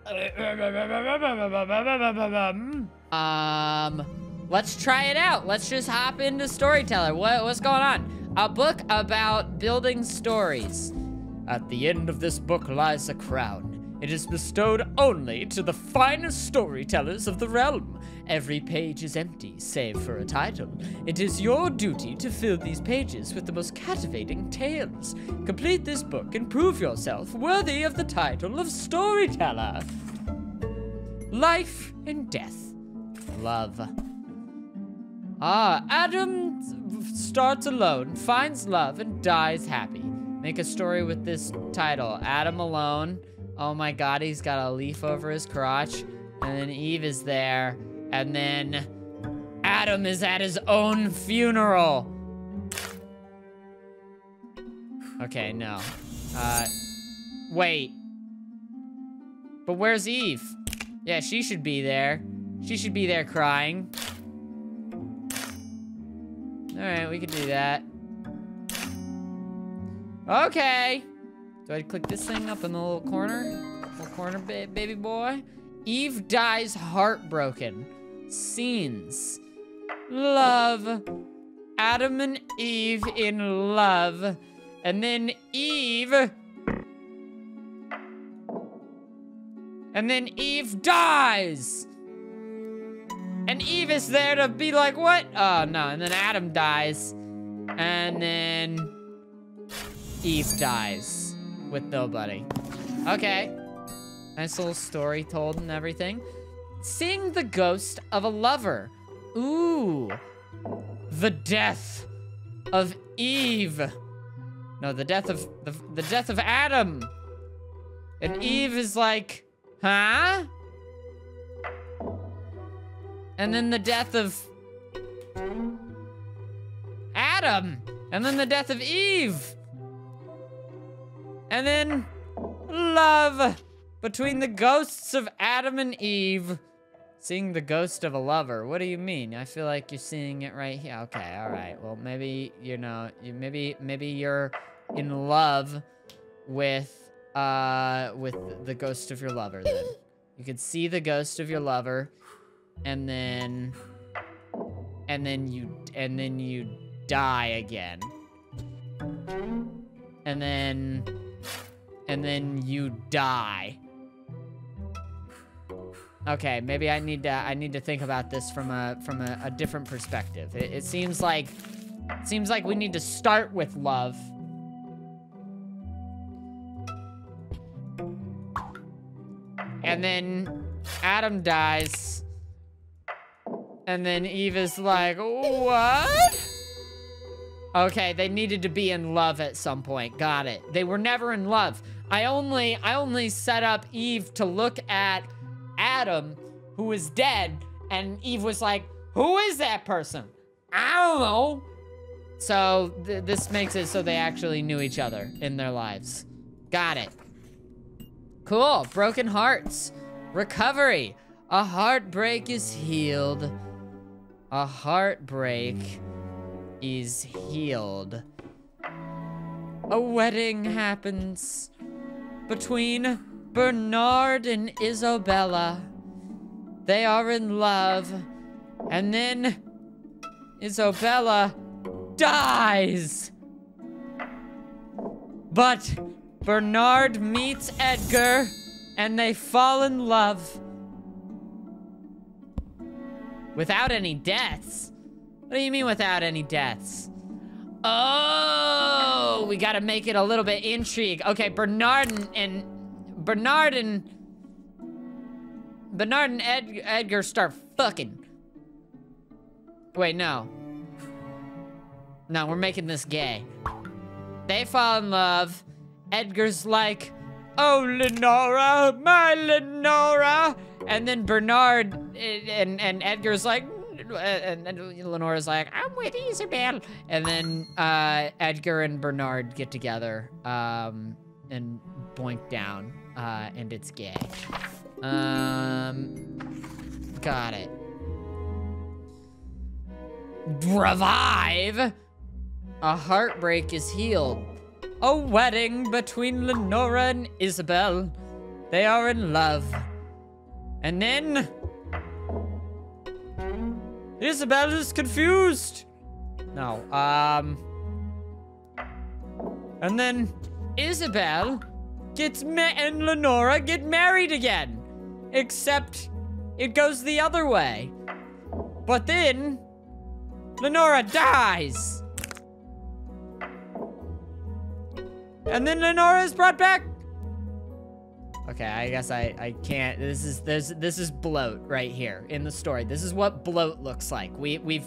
Let's try it out. Let's just hop into Storyteller. What's going on? A book about building stories. At the end of this book lies a crown. It is bestowed only to the finest storytellers of the realm. Every page is empty, save for a title. It is your duty to fill these pages with the most captivating tales. Complete this book and prove yourself worthy of the title of Storyteller. Life and death. Love. Adam starts alone, finds love, and dies happy. Make a story with this title. Adam alone. Oh my god, he's got a leaf over his crotch. And then Eve is there. And then Adam is at his own funeral. Okay, no. Wait. But where's Eve? Yeah, she should be there. She should be there crying. Alright, we can do that. Okay. Do I click this thing up in the little corner? Little corner, baby boy. Eve dies heartbroken. Scenes. Love. Adam and Eve in love. And then Eve. And then Eve dies. And Eve is there to be like, what? Oh, no. And then Adam dies. And then Eve dies with nobody. Okay. Nice little story told and everything. Seeing the ghost of a lover. Ooh. The death of Eve. No, the death of the death of Adam. And Eve is like, huh? And then the death of Adam. And then the death of Eve. And then love between the ghosts of Adam and Eve. Seeing the ghost of a lover. What do you mean? I feel like you're seeing it right here. Okay, all right. Well, maybe, you know, maybe you're in love with the ghost of your lover then. You could see the ghost of your lover, and then you die again. And then you die. Okay, maybe I need to think about this from a different perspective. It seems like we need to start with love. And then Adam dies. And then Eve is like, what? Okay, they needed to be in love at some point. Got it. They were never in love. I only set up Eve to look at Adam, who was dead, and Eve was like, who is that person? I don't know. So this makes it so they actually knew each other in their lives. Got it. Cool. Broken hearts. Recovery. A heartbreak is healed. A heartbreak is healed. A wedding happens between Bernard and Isabella. They are in love. And then Isabella dies. But Bernard meets Edgar and they fall in love. Without any deaths? What do you mean without any deaths? Oh, we gotta make it a little bit intrigue. Okay, Bernard and Edgar start fucking. Wait, no. No, we're making this gay. They fall in love. Edgar's like, oh, Lenora, my Lenora. And then Bernard and Edgar's like, and Lenora's like, I'm with Isabel. And then Edgar and Bernard get together and boink down, and it's gay. Got it. Revive. A heartbreak is healed. A wedding between Lenora and Isabel. They are in love. And then Isabel is confused. No, and then Isabel and Lenora get married again. Except it goes the other way. But then Lenora dies. And then Lenora is brought back. Okay, I guess I can't. This is bloat right here in the story. This is what bloat looks like. We've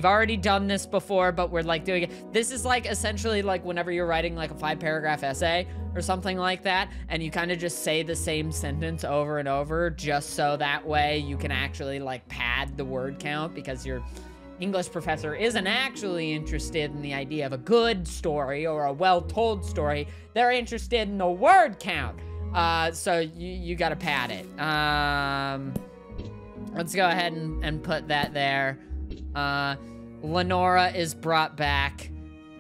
already done this before, but we're like doing it. This is like essentially like whenever you're writing like a 5-paragraph essay or something like that, and you kind of just say the same sentence over and over just so that way you can actually like pad the word count, because your English professor isn't actually interested in the idea of a good story or a well-told story. They're interested in the word count. So you gotta pad it. Let's go ahead and put that there. Lenora is brought back.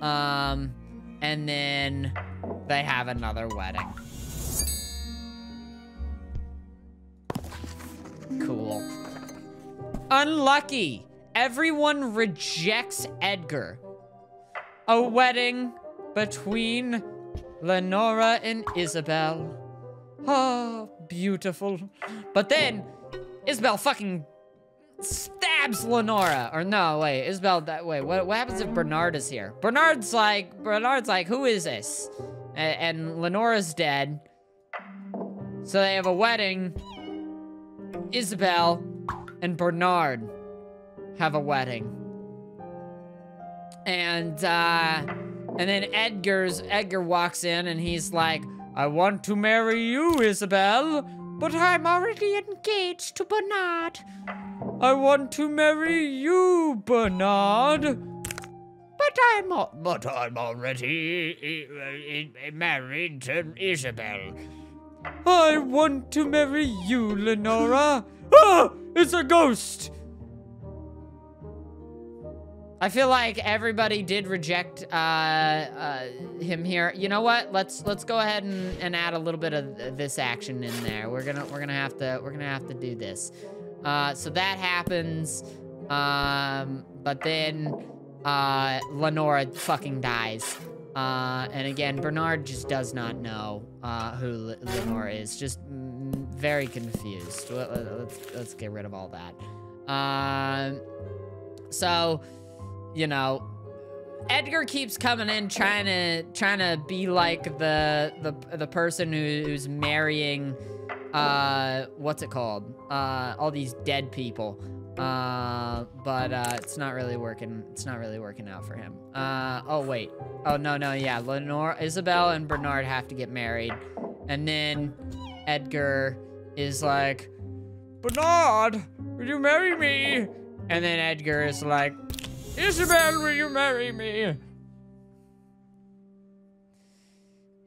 And then they have another wedding. Cool. Unlucky. Everyone rejects Edgar. A wedding between Lenora and Isabel. Oh, beautiful. But then, Isabel fucking stabs Lenora. Or no, wait, Isabel, wait, what happens if Bernard is here? Bernard's like, who is this? And Lenora's dead. So they have a wedding. Isabel and Bernard have a wedding. And then Edgar walks in and he's like, I want to marry you, Isabel, but I'm already engaged to Bernard. I want to marry you, Bernard, but I'm already married to Isabel. I want to marry you, Lenora. Ah, it's a ghost. I feel like everybody did reject him here. You know what? Let's go ahead and add a little bit of this action in there. We're gonna have to do this. So that happens. But then Lenora fucking dies. And again, Bernard just does not know who Lenora is. Just very confused. Let's get rid of all that. So, you know, Edgar keeps coming in trying to be like the person who's marrying what's it called? All these dead people. But it's not really working. It's not really working out for him. Oh wait. Oh no, yeah. Lenora, Isabel, and Bernard have to get married, and then Edgar is like, Bernard, will you marry me? And then Edgar is like, Isabel, will you marry me?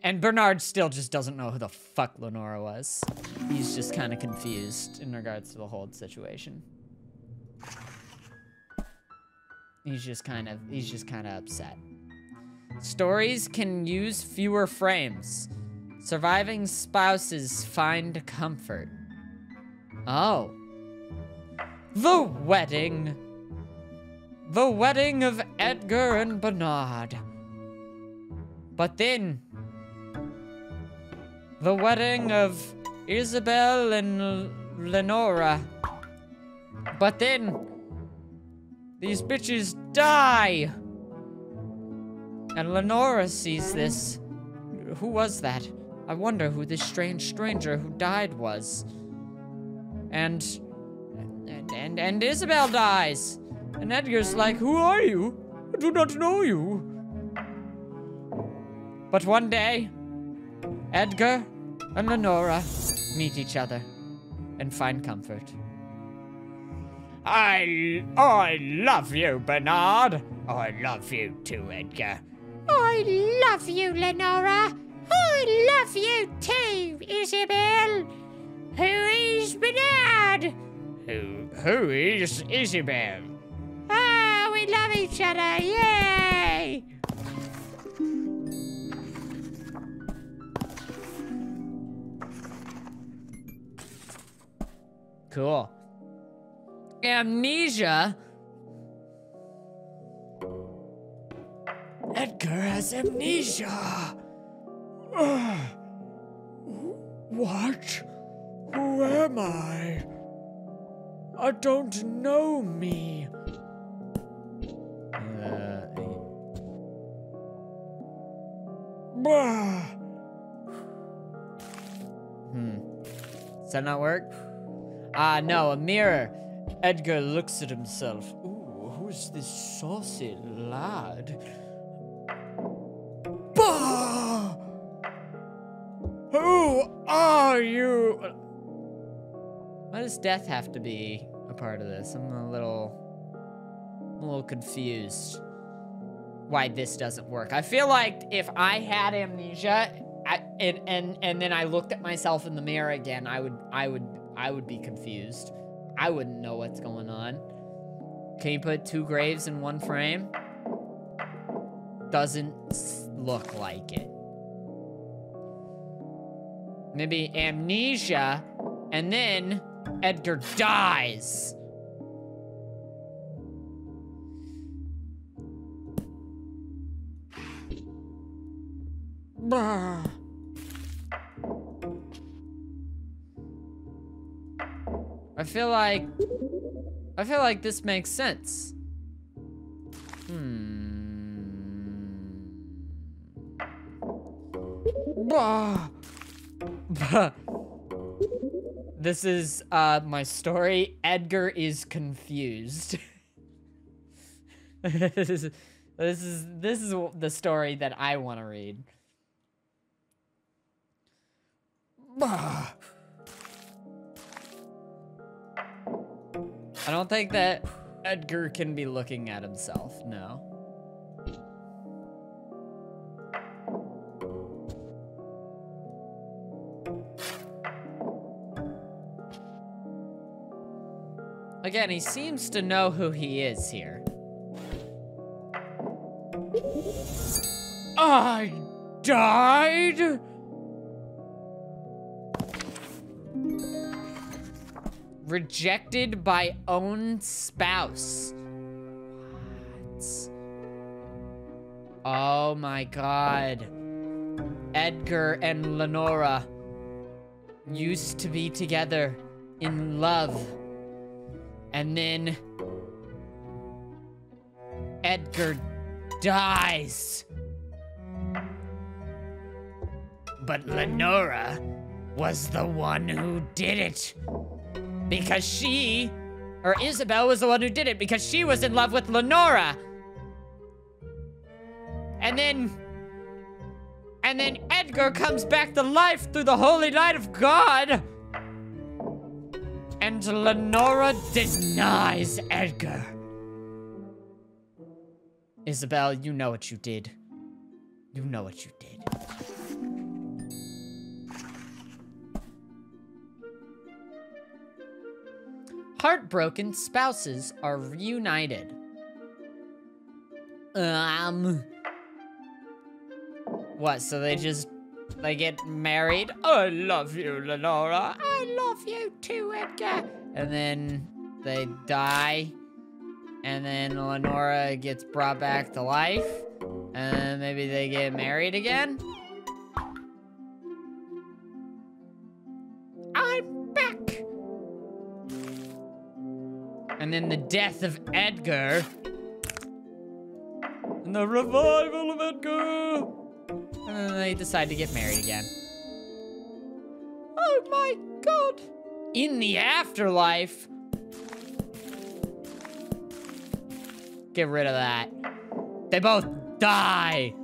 And Bernard still just doesn't know who the fuck Lenora was. He's just kind of confused in regards to the whole situation. He's just kind of upset. Stories can use fewer frames. Surviving spouses find comfort. Oh. The wedding. The wedding of Edgar and Bernard. But then, the wedding of Isabel and Lenora. But then, these bitches die. And Lenora sees this. Who was that? I wonder who this strange stranger who died was. And Isabel dies. And Edgar's like, who are you? I do not know you. But one day, Edgar and Lenora meet each other and find comfort. I love you, Bernard. I love you too, Edgar. I love you, Lenora. I love you too, Isabel. Who is Bernard? Who is Isabel? Ah, we love each other, yay! Cool. Amnesia. Edgar has amnesia. What? Who am I? I don't know me. Does that not work? No, a mirror. Edgar looks at himself. Ooh, who's this saucy lad? Bah! Who are you? Why does death have to be a part of this? I'm a little confused why this doesn't work. I feel like if I had amnesia and then I looked at myself in the mirror again, I would be confused. I wouldn't know what's going on. Can you put 2 graves in 1 frame? Doesn't look like it. Maybe amnesia, and then Edgar dies. Bah. I feel like this makes sense. Bah. Bah. This is my story. Edgar is confused. This is the story that I want to read. Bah. I don't think that Edgar can be looking at himself, no. Again, he seems to know who he is here. I died? Rejected by own spouse. What? Oh my God. Edgar and Lenora used to be together in love. And then Edgar dies. But Lenora was the one who did it. Because Isabel was the one who did it because she was in love with Lenora. And then Edgar comes back to life through the holy light of God. And Lenora denies Edgar. Isabel, you know what you did. You know what you did. Heartbroken spouses are reunited. What, so they get married? I love you, Lenora. I love you too, Edgar. And then they die. And then Lenora gets brought back to life. And then maybe they get married again. I'm back. And then the death of Edgar. And the revival of Edgar. And then they decide to get married again. Oh my God. In the afterlife. Get rid of that. They both die.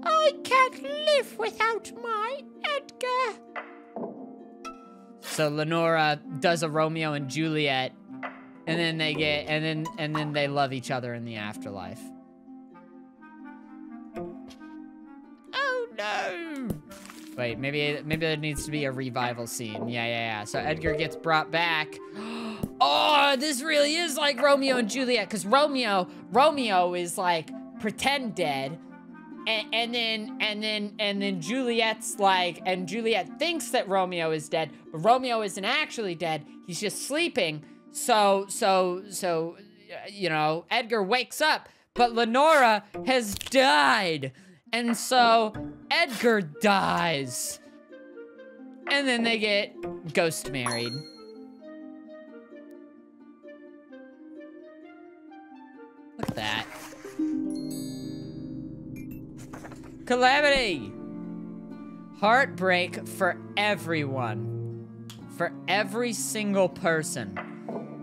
I can't live without my Edgar. So Lenora does a Romeo and Juliet. And then they get, and then they love each other in the afterlife. Oh no! Wait, maybe there needs to be a revival scene. Yeah. So Edgar gets brought back. Oh, this really is like Romeo and Juliet, because Romeo is like pretend dead, then Juliet's like, and Juliet thinks that Romeo is dead, but Romeo isn't actually dead. He's just sleeping. So, you know, Edgar wakes up, but Lenora has died. And so Edgar dies. And then they get ghost married. Look at that. Calamity! Heartbreak for everyone. For every single person.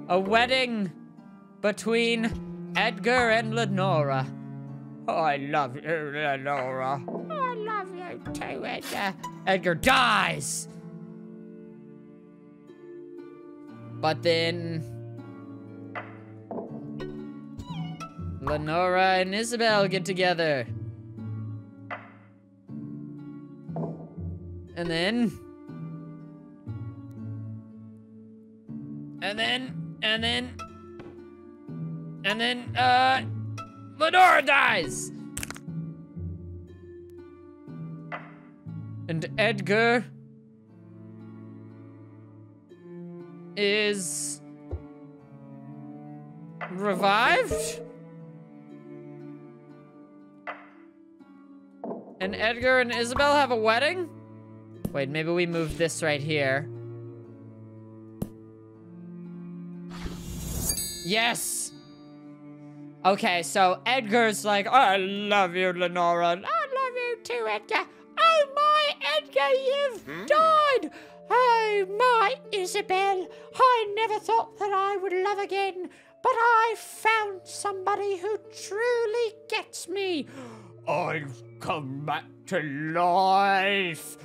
A wedding between Edgar and Lenora. Oh, I love you, Lenora. I love you too, Edgar. Edgar dies! But then Lenora and Isabel get together. And then Lenora dies. And Edgar is revived? And Edgar and Isabel have a wedding? Wait, maybe we move this right here. Yes! Okay, so Edgar's like, I love you, Lenora. I love you too, Edgar. Oh, my Edgar, you've died. Oh, my Isabel. I never thought that I would love again, but I found somebody who truly gets me. I've come back to life.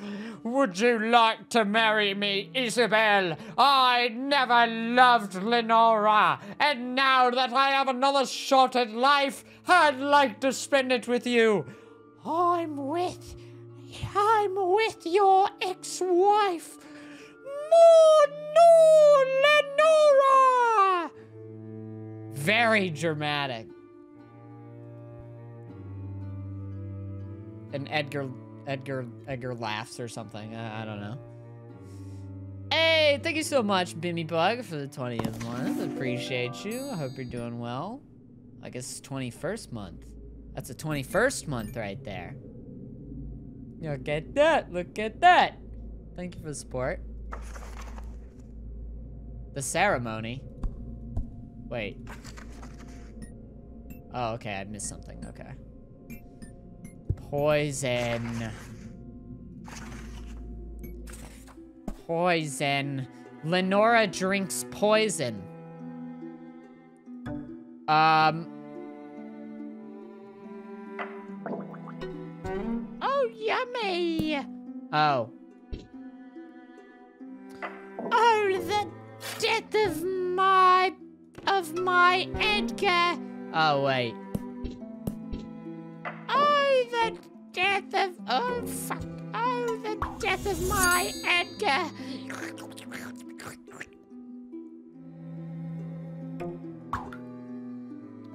Would you like to marry me, Isabel? I never loved Lenora, and now that I have another shot at life, I'd like to spend it with you. I'm with your ex-wife. More no, Lenora! Very dramatic. And Edgar laughs or something. I don't know. Hey, thank you so much, Bimmy Bug, for the 20th month. Appreciate you. I hope you're doing well. I guess it's 21st month. That's a 21st month right there. Look at that. Look at that. Thank you for the support. The ceremony. Wait. Oh, okay. I missed something. Okay. Poison. Poison. Lenora drinks poison. Oh, yummy. Oh. Oh, the death of my Edgar. Oh, wait. Oh, the death of, oh, fuck. Oh, the death of my Edgar.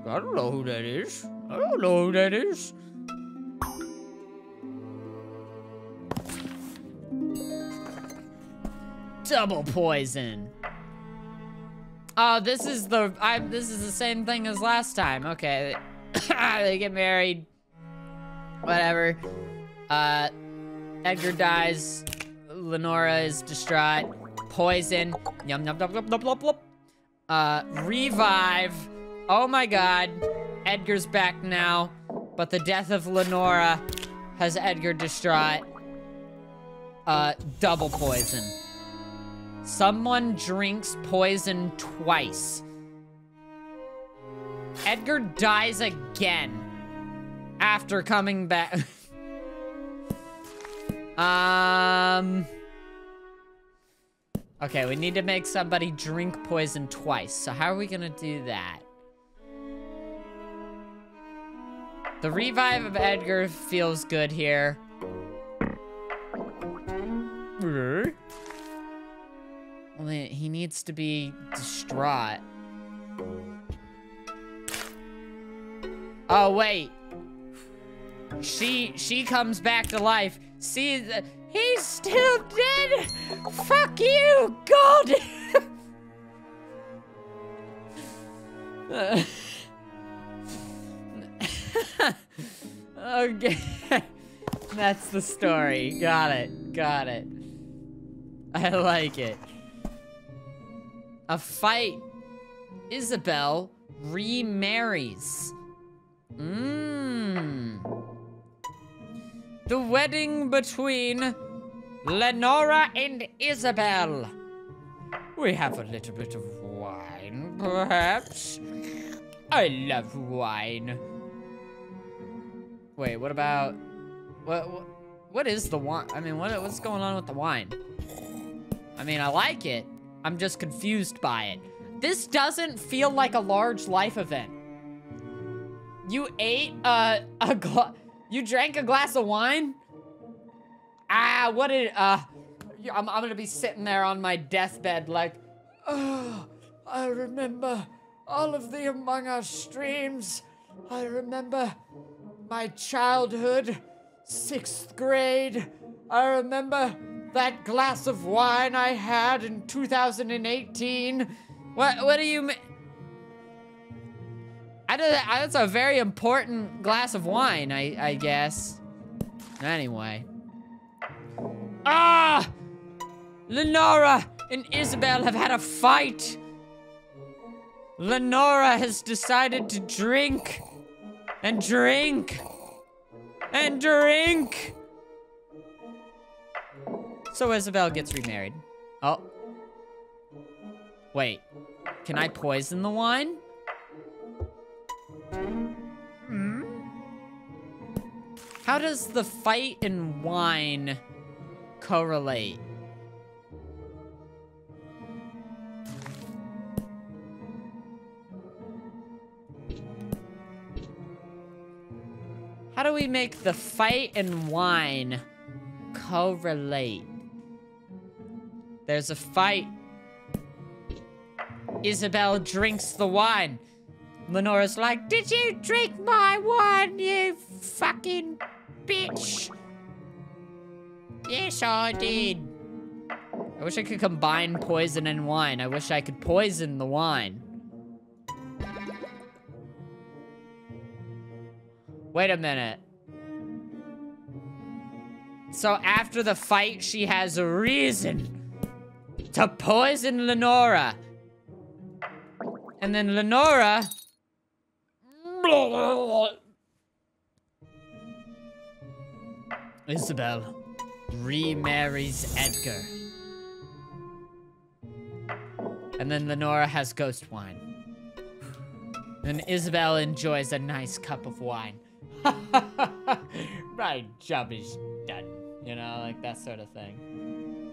I don't know who that is. I don't know who that is. Double poison. Oh, this is the same thing as last time. Okay. They get married. Whatever. Edgar dies. Lenora is distraught. Poison. Yum yum yum yum yum yum yum. Revive. Oh my god. Edgar's back now. But the death of Lenora has Edgar distraught. Double poison. Someone drinks poison twice. Edgar dies again after coming back. Okay, we need to make somebody drink poison twice. So how are we gonna do that? The revive of Edgar feels good here. Only he needs to be distraught. Oh, wait. she comes back to life, sees he's still dead. Fuck you, God. Okay. That's the story. Got it. I like it. A fight. Isabel remarries. The wedding between Lenora and Isabel. We have a little bit of wine, perhaps? I love wine. Wait, what about... What is the wine? I mean, what's going on with the wine? I mean, I like it. I'm just confused by it. This doesn't feel like a large life event. You ate you drank a glass of wine? I'm gonna be sitting there on my deathbed like, oh, I remember all of the Among Us streams. I remember my childhood, 6th grade. I remember that glass of wine I had in 2018. What do you mean? That's a very important glass of wine, I guess. Anyway. Lenora and Isabel have had a fight. Lenora has decided to drink and drink and drink. So Isabel gets remarried. Oh. Wait. Can I poison the wine? How does the fight and wine correlate? How do we make the fight and wine correlate? There's a fight. Isabel drinks the wine. Lenora's like, did you drink my wine, you fucking bitch? Yes, I did. I wish I could combine poison and wine. I wish I could poison the wine. Wait a minute. So after the fight, she has a reason to poison Lenora. And then Lenora... Isabel remarries Edgar. And then Lenora has ghost wine. And Isabel enjoys a nice cup of wine. My job is done. You know, like that sort of thing.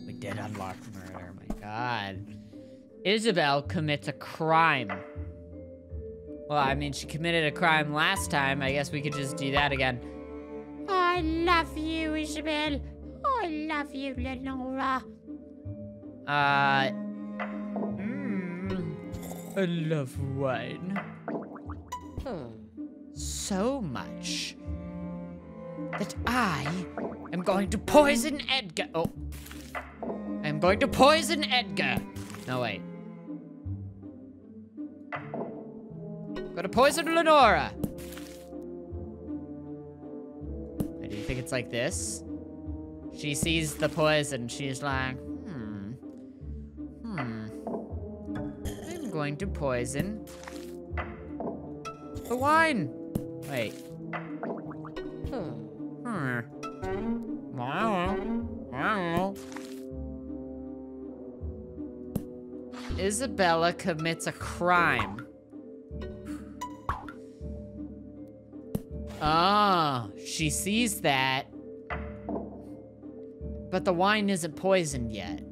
We did unlock murder, my god. Isabel commits a crime. Well, I mean, she committed a crime last time. I guess we could just do that again. I love you, Isabel. I love you, Lenora. I love wine. So much that I am going to poison Edgar. Oh. I'm going to poison Edgar. No, wait. I'm gonna poison Lenora. Do you think it's like this? She sees the poison. She's like, I'm going to poison the wine. Wait. Isabella commits a crime. Oh, she sees that. But the wine isn't poisoned yet.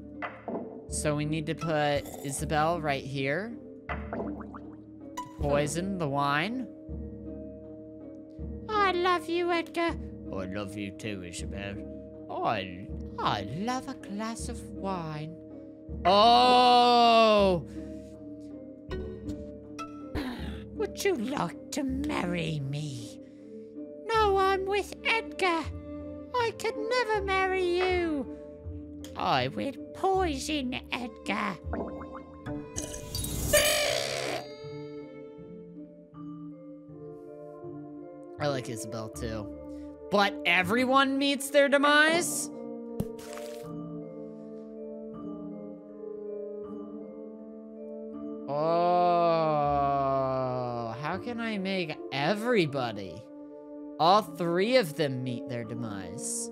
So we need to put Isabel right here. Poison the wine. I love you, Edgar. I love you too, Isabel. I love a glass of wine. Oh! Would you like to marry me? No, I'm with Edgar. I could never marry you. I will poison Edgar. I like Isabel too. But everyone meets their demise? Oh, how can I make everybody? All three of them meet their demise.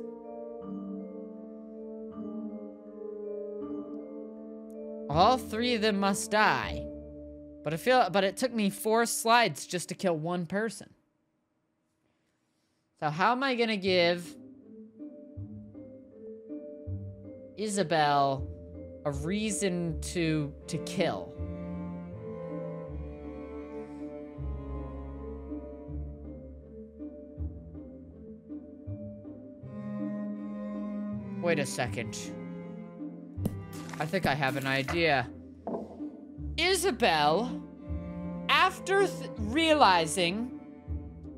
All three of them must die. But it took me 4 slides just to kill one person. So how am I gonna give Isabel a reason to kill? Wait a second. I think I have an idea. Isabel, after realizing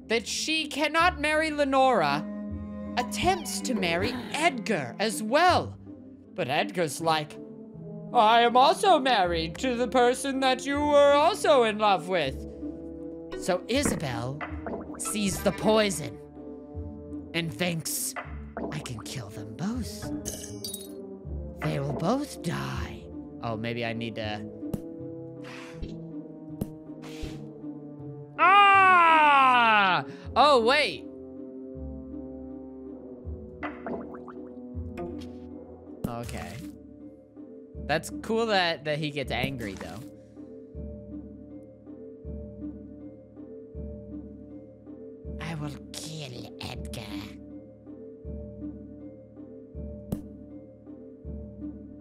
that she cannot marry Lenora, attempts to marry Edgar as well. But Edgar's like, I am also married to the person that you were also in love with. So Isabel sees the poison and thinks, I can kill them both. They will both die. Oh, maybe I need to... Ah! Oh, wait. Okay. That's cool that he gets angry, though. I will kill Edgar.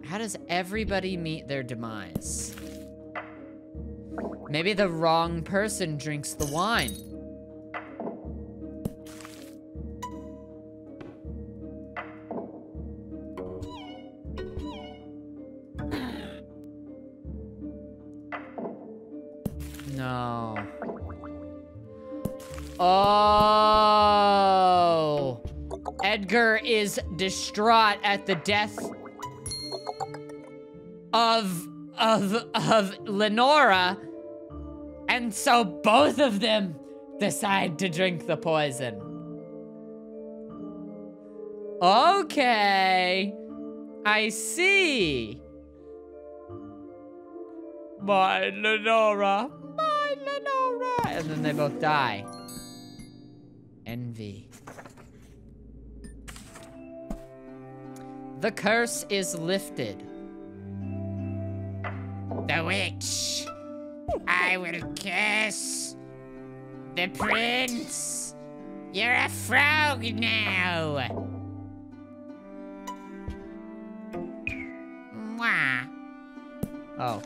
How does everybody meet their demise? Maybe the wrong person drinks the wine. No. Oh. Edgar is distraught at the death of Lenora, and so both of them decide to drink the poison. Okay, I see. My Lenora, and then they both die. Envy. The curse is lifted. The witch. I will curse the prince. You're a frog now. Mwah. Oh.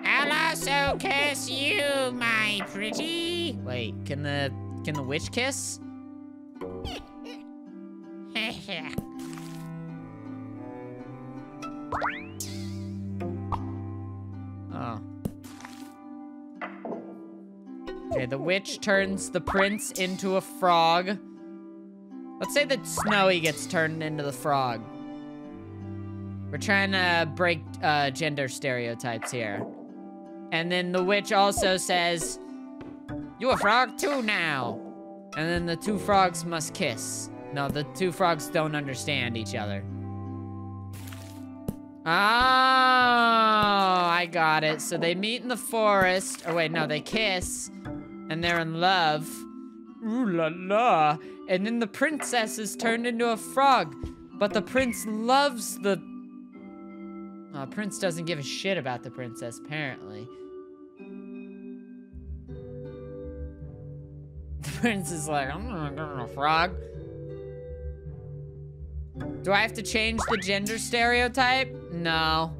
I'll also curse you, my pretty. Wait, can the witch kiss? Oh. Okay, the witch turns the prince into a frog. Let's say that Snowy gets turned into the frog. We're trying to break gender stereotypes here. And then the witch also says, you a frog too now. And then the two frogs must kiss. No, the two frogs don't understand each other. Oh, I got it. So they meet in the forest. Oh, wait, no, they kiss. And they're in love. Ooh la la. And then the princess is turned into a frog. But the prince loves the... Oh, prince doesn't give a shit about the princess, apparently. The prince is like, I'm not a frog. Do I have to change the gender stereotype? No.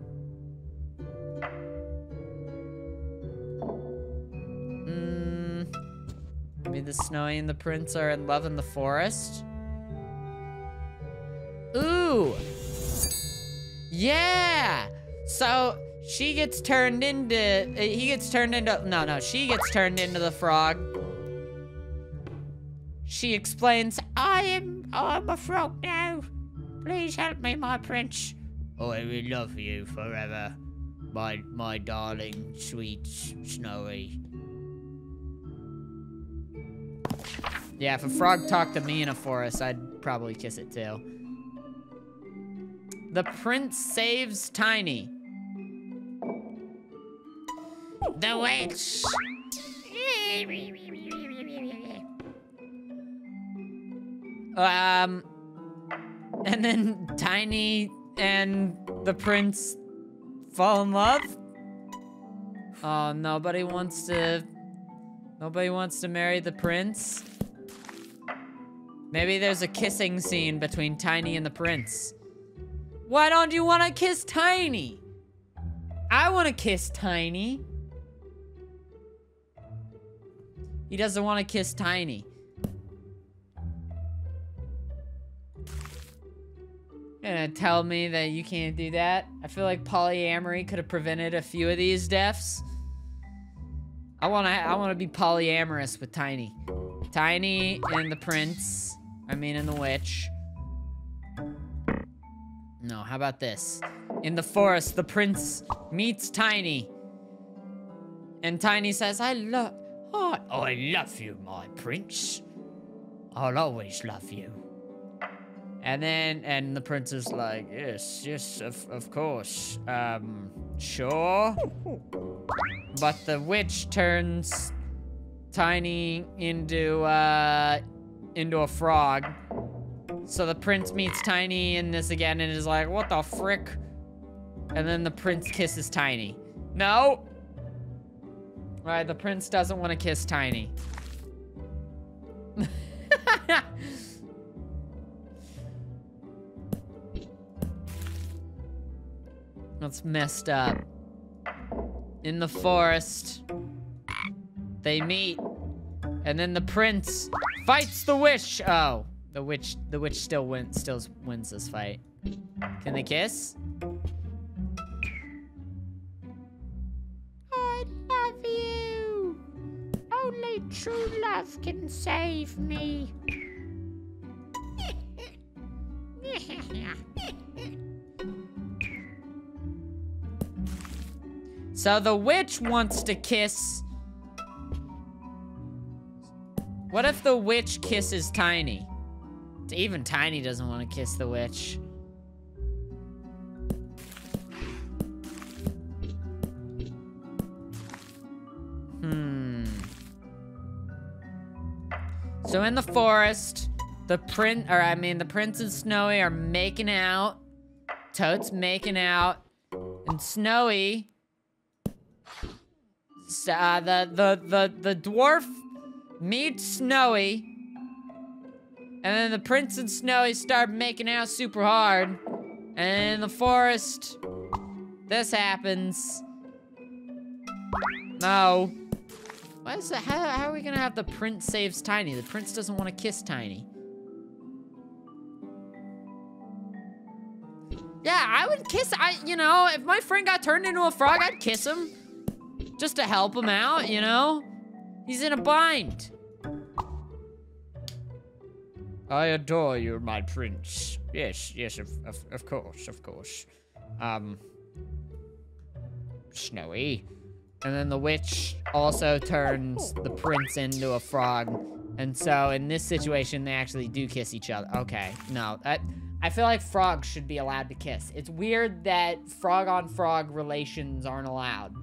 Maybe the Snowy and the prince are in love in the forest. Ooh. Yeah. So She gets turned into, she gets turned into the frog. She explains, I'm a frog now. Please help me, my prince. I will love you forever, my darling, sweet Snowy. yeah, if a frog talked to me in a forest, I'd probably kiss it too. The prince saves Tiny. The witch. And then Tiny and the prince fall in love? Oh, nobody wants to marry the prince? Maybe there's a kissing scene between Tiny and the prince. Why don't you want to kiss Tiny? I want to kiss Tiny. He doesn't want to kiss Tiny. You're gonna tell me that you can't do that? I feel like polyamory could have prevented a few of these deaths. I wanna be polyamorous with Tiny. Tiny and the prince. And the witch. No, how about this? In the forest, the prince meets Tiny. And Tiny says, I love you, my prince. I'll always love you. And the prince is like, yes, of course. Sure. But the witch turns Tiny into a frog. So the prince meets Tiny in this again and is like, what the frick? And then the prince kisses Tiny. No! Alright, the prince doesn't want to kiss Tiny. That's messed up. In the forest, they meet, and then the prince fights the witch. Oh, the witch still wins this fight. Can they kiss? I love you. Only true love can save me. So the witch wants to kiss. What if the witch kisses Tiny? Even Tiny doesn't want to kiss the witch. So in the forest, the prince and Snowy are making out. Toad's making out. And Snowy, the dwarf meets Snowy, and then the prince and Snowy start making out super hard. And in the forest, this happens. No. Why is that? How are we gonna have the prince saves Tiny? The prince doesn't want to kiss Tiny. Yeah, I would kiss, if my friend got turned into a frog, I'd kiss him. Just to help him out, He's in a bind. I adore you, my prince. Yes, of course. Snowy. And then the witch also turns the prince into a frog. And so in this situation, they actually do kiss each other. Okay, no, I feel like frogs should be allowed to kiss. It's weird that frog-on-frog relations aren't allowed.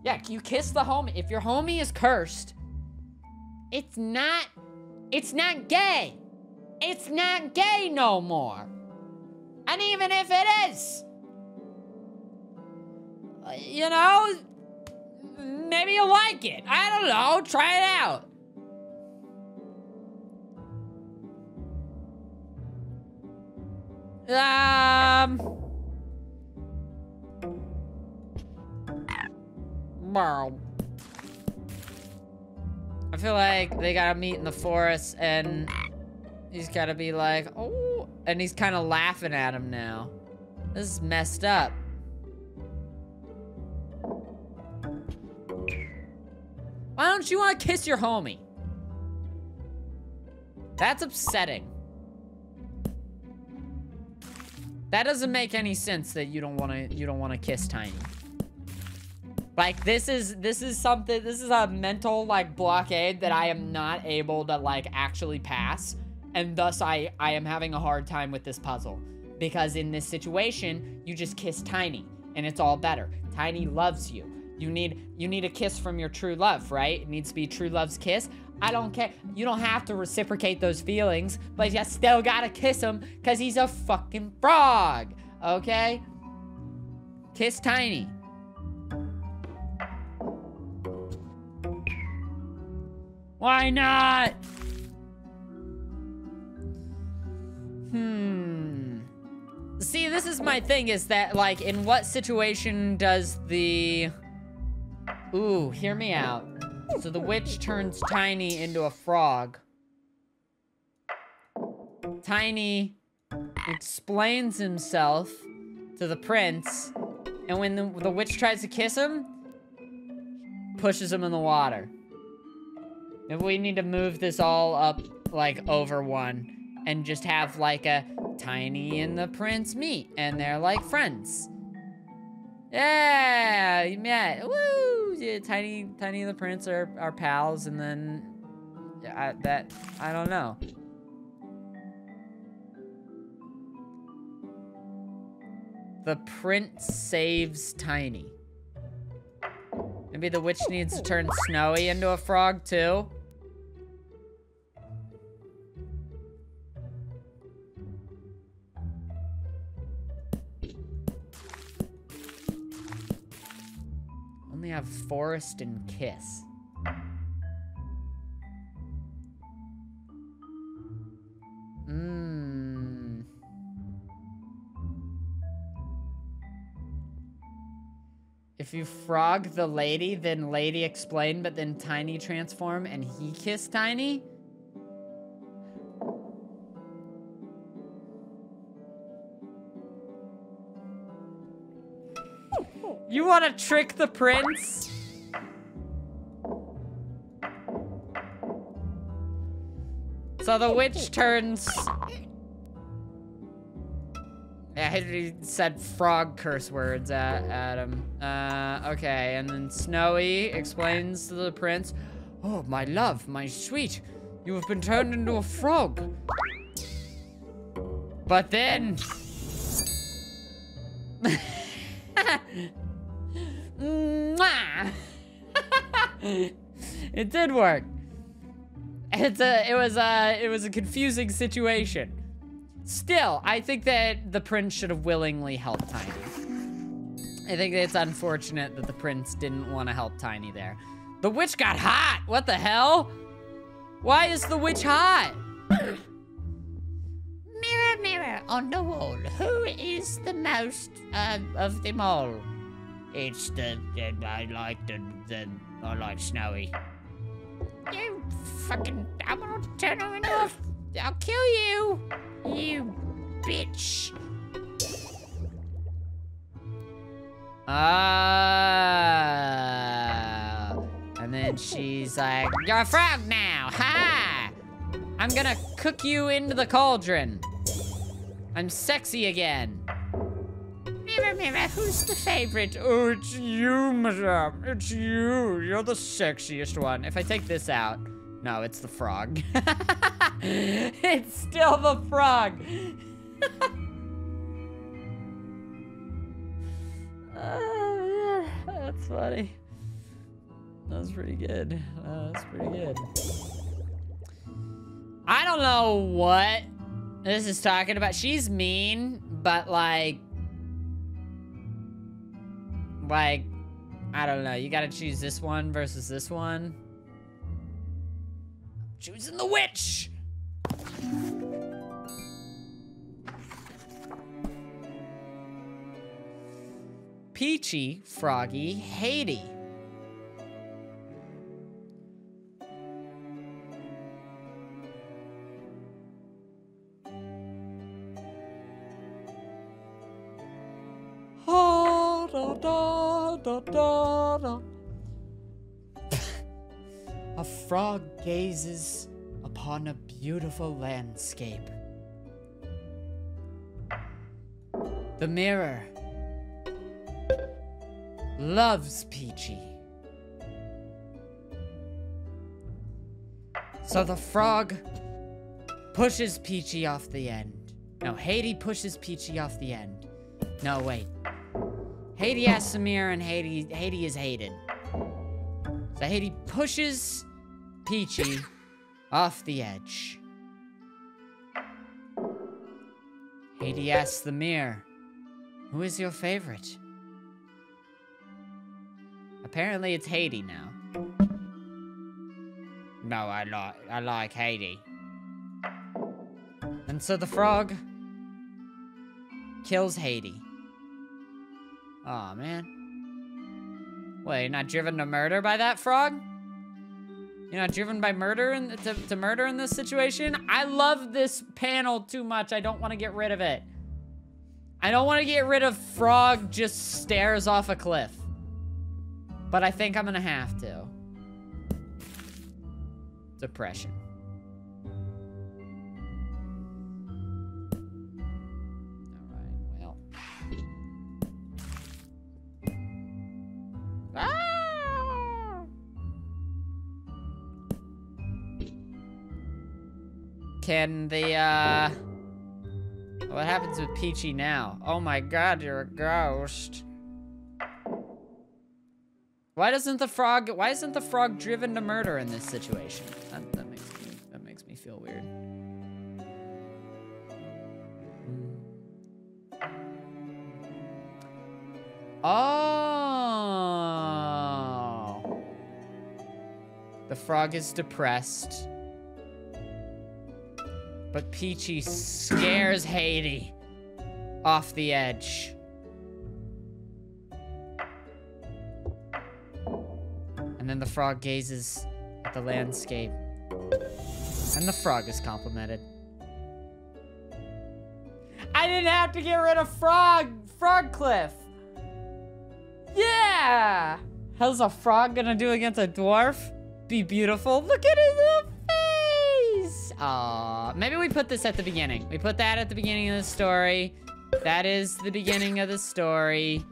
Yeah, you kiss the homie. If your homie is cursed, it's not gay. It's not gay no more. And even if it is, maybe you'll like it. I don't know, try it out. I feel like they gotta meet in the forest and he's gotta be like, oh, and he's kind of laughing at him now. This is messed up. Why don't you want to kiss your homie? That's upsetting. That doesn't make any sense that you don't want to kiss Tiny. Like, this is a mental, like, blockade that I am not able to, like, actually pass. And thus, I am having a hard time with this puzzle. Because in this situation, you just kiss Tiny, and it's all better. Tiny loves you. You need a kiss from your true love, right? It needs to be true love's kiss. I don't care. You don't have to reciprocate those feelings, but you still gotta kiss him, because he's a fucking frog, okay? Kiss Tiny. Why not? See, this is my thing, is that, like, in what situation does the... Ooh, hear me out. So the witch turns Tiny into a frog. Tiny explains himself to the prince, and when the witch tries to kiss him, pushes him in the water. Maybe we need to move this all up, like, over one, and just have, like, a Tiny and the prince meet, and they're, like, friends. Yeah, you met. Woo! Yeah, Tiny and the prince are pals, and then I don't know. The prince saves Tiny. Maybe the witch needs to turn Snowy into a frog too. Only have Forest and Kiss. If you frog the lady, then Lady explain, but then Tiny transform and he kiss Tiny? You want to trick the prince? So the witch turns... Yeah, he said frog curse words at him. Okay, and then Snowy explains to the prince, "Oh, my love, my sweet, you have been turned into a frog." But then... It did work. It was a confusing situation. Still, I think that the prince should have willingly helped Tiny. I think it's unfortunate that the prince didn't want to help Tiny there. The witch got hot! What the hell? Why is the witch hot? Mirror, mirror on the wall, who is the most of them all? It's I like Snowy. You fucking, I'm gonna turn her off. I'll kill you, you bitch. And then she's like, "You're a frog now, ha! I'm gonna cook you into the cauldron. I'm sexy again." Mirror, mirror, who's the favorite? Oh, it's you, madame. It's you. You're the sexiest one. If I take this out, no, it's the frog. It's still the frog. Yeah, that's funny. That was pretty good. That's pretty good. I don't know what this is talking about. She's mean, but like, I don't know. You gotta choose this one versus this one. Choosing the witch. Peachy, Froggy, Haiti. frog gazes upon a beautiful landscape. The mirror loves Peachy. So the frog pushes Peachy off the end. No, Haiti pushes Peachy off the end. No, wait. Haiti asks the mirror and Haiti is hated. So Haiti pushes Peachy off the edge. Haiti asks the mirror, who is your favorite? Apparently it's Haiti now. No, I like Haiti. And so the frog kills Haiti. Aw, man. Wait, you're not driven to murder by that frog? You're not driven by murder to murder in this situation? I love this panel too much. I don't want to get rid of it. I don't want to get rid of frog just stares off a cliff. But I think I'm gonna have to. Depression. Alright, well. Ah! Can the, what happens with Peachy now? Oh my god, you're a ghost. Why isn't the frog driven to murder in this situation? That makes me feel weird. Oh. The frog is depressed. But Peachy scares Haiti off the edge. And then the frog gazes at the landscape. And the frog is complimented. I didn't have to get rid of Frog Cliff. Yeah! How's a frog gonna do against a dwarf? Be beautiful. Look at his little face! Aw, maybe we put this at the beginning. We put that at the beginning of the story. That is the beginning of the story.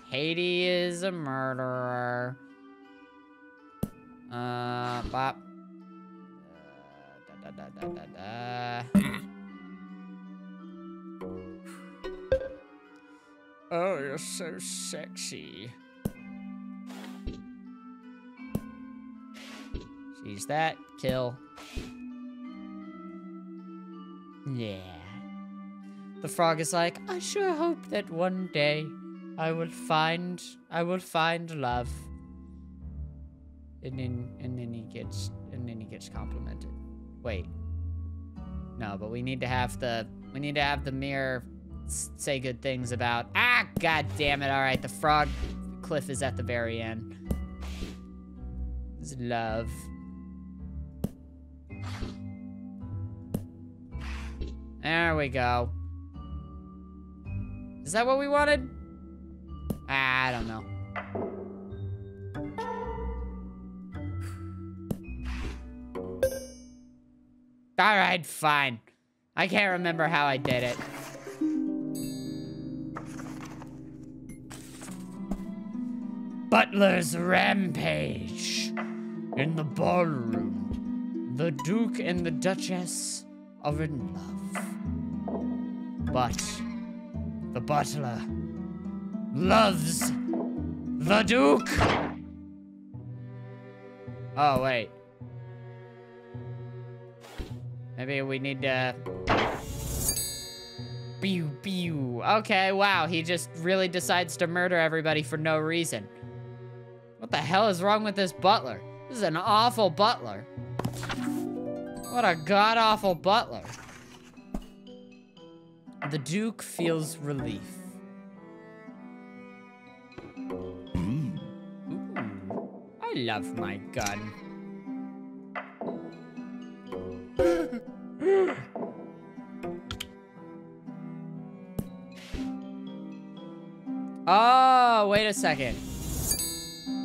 Haiti is a murderer. Bop. Oh, you're so sexy. She's that. Kill. Yeah. The frog is like, I sure hope that one day I will find love. And then he gets complimented. Wait. No, but we need to have the mirror say good things about. Ah, god damn it! All right, the frog cliff is at the very end. It's love. There we go. Is that what we wanted? I don't know. All right, fine. I can't remember how I did it. Butler's rampage. In the ballroom, the Duke and the Duchess are in love. But the butler loves the Duke. Oh, wait. Maybe we need to... Pew, pew. Okay, wow, he just really decides to murder everybody for no reason. What the hell is wrong with this butler? This is an awful butler. What a god-awful butler. The Duke feels relief. Ooh, I love my gun. Oh, wait a second.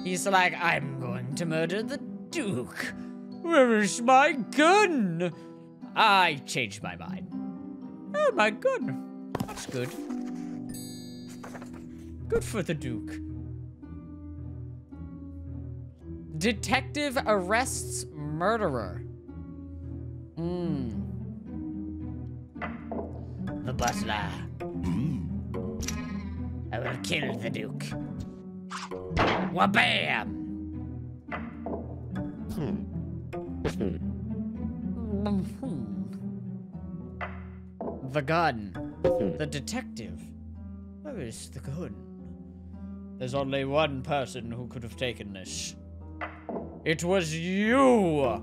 He's like, I'm going to murder the Duke, where is my gun? I changed my mind. Oh, my gun. That's good. Good for the Duke. Detective arrests murderer. The butler. I will kill the Duke. Wabam! The gun. The detective. Where is the gun? There's only one person who could have taken this. It was you!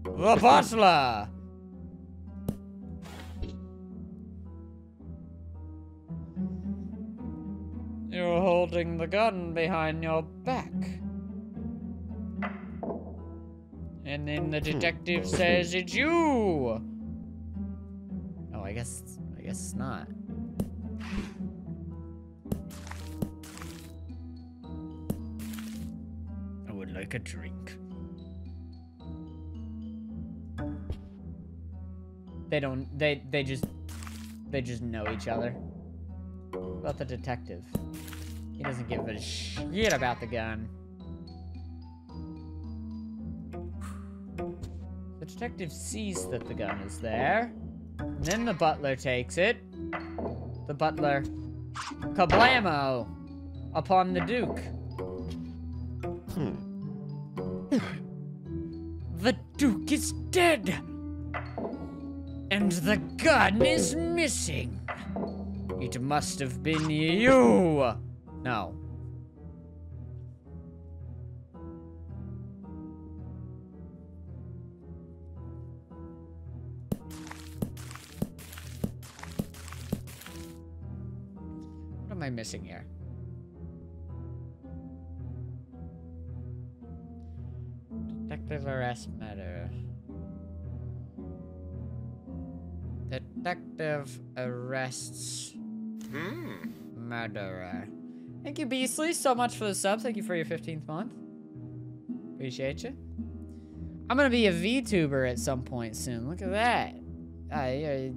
The butler! You're holding the gun behind your back. And then the detective says it's you. Oh, I guess it's not. I would like a drink. They just know each other. What about the detective? He doesn't give a shit about the gun. The detective sees that the gun is there. And then the butler takes it. The butler kablamo upon the Duke. The Duke is dead. And the gun is missing. It must have been you. No. What am I missing here? Detective arrest matter. Detective arrests murderer. Thank you, Beasley, so much for the sub. Thank you for your 15th month. Appreciate you. I'm gonna be a VTuber at some point soon. Look at that. You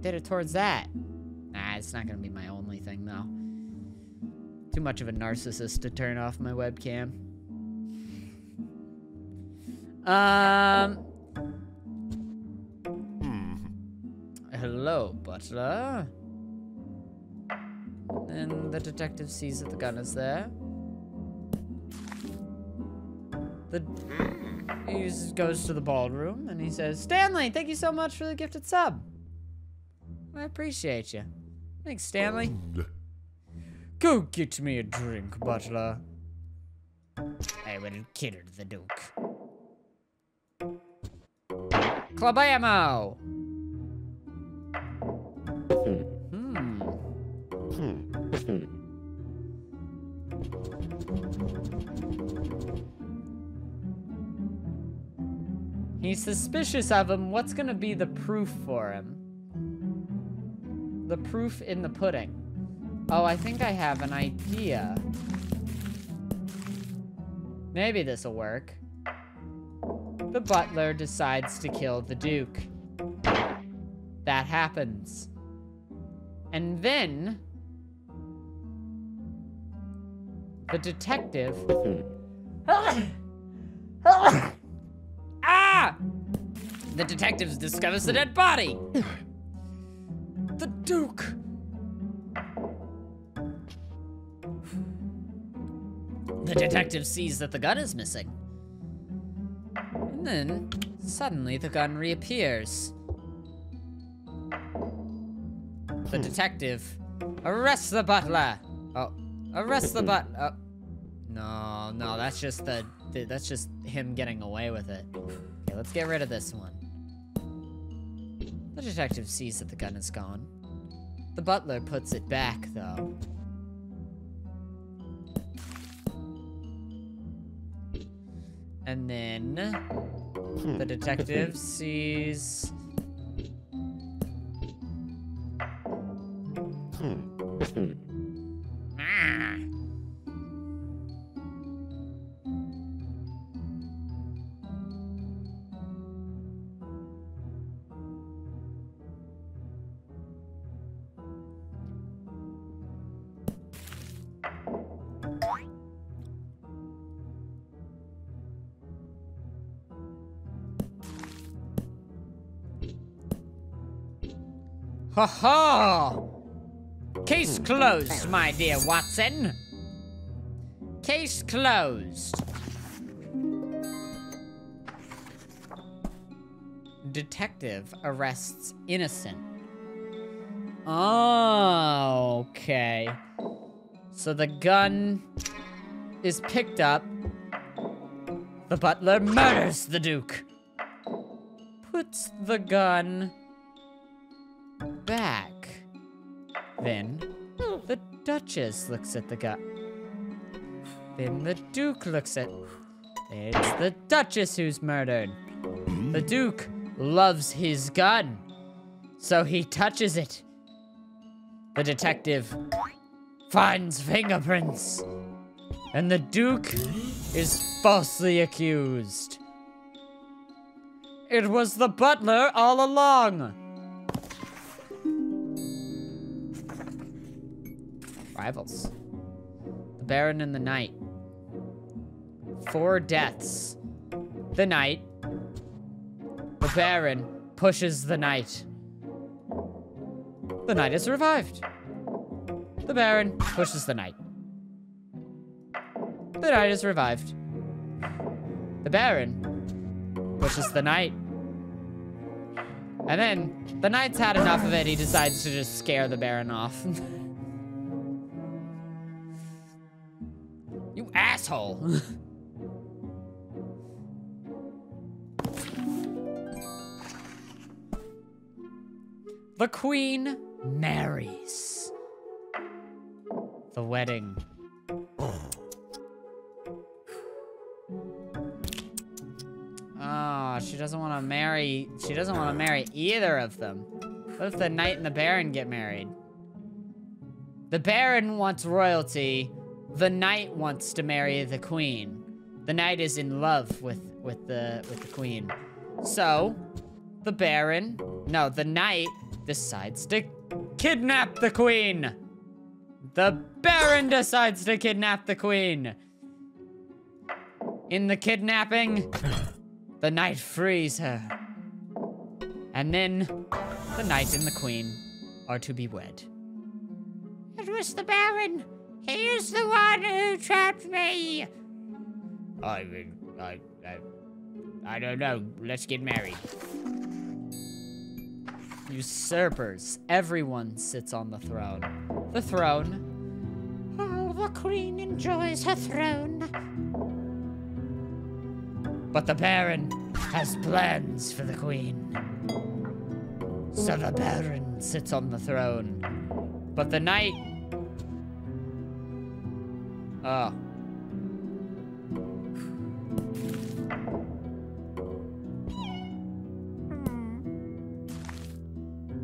did it towards that. Nah, it's not gonna be my only thing though. Too much of a narcissist to turn off my webcam. Hello, butler. And the detective sees that the gun is there. He just goes to the ballroom and he says, Stanley, thank you so much for the gifted sub. I appreciate you. Thanks, Stanley. Go get me a drink, butler. I will kill the Duke. Klabamo! He's suspicious of him. What's gonna be the proof for him? The proof in the pudding. Oh, I think I have an idea. Maybe this'll work. The butler decides to kill the Duke. That happens. And then the detective The detective discovers the dead body. The Duke. The detective sees that the gun is missing. And then, suddenly, the gun reappears. The detective arrests the butler. Oh, arrest the butler. Oh. No, that's just that's just him getting away with it. Okay, let's get rid of this one. The detective sees that the gun is gone. The butler puts it back, though. And then the detective sees Ho ho! Case closed, my dear Watson. Case closed. Detective arrests innocent. Oh, okay. So the gun is picked up. The butler murders the Duke. Puts the gun back. Then the Duchess looks at the gun. Then the Duke looks at... It's the Duchess who's murdered. The Duke loves his gun, so he touches it. The detective finds fingerprints, and the Duke is falsely accused. It was the butler all along. Rivals. The Baron and the Knight. 4 deaths. The Knight. The Baron pushes the Knight. The Knight is revived. The Baron pushes the Knight. The Knight is revived. The Baron pushes the Knight. And then, the Knight's had enough of it, he decides to just scare the Baron off. You asshole! The Queen marries. The wedding. Oh, she doesn't want to marry. She doesn't want to marry either of them. What if the Knight and the Baron get married? The Baron wants royalty. The Knight wants to marry the Queen. The Knight is in love with the Queen. So, the Knight decides to kidnap the Queen. The Baron decides to kidnap the Queen. In the kidnapping, the Knight frees her. And then, the Knight and the Queen are to be wed. It was the Baron. He is the one who trapped me. I don't know. Let's get married. Usurpers. Everyone sits on the throne. The throne. Oh, the Queen enjoys her throne. But the Baron has plans for the Queen. So the Baron sits on the throne. But the Knight... Oh.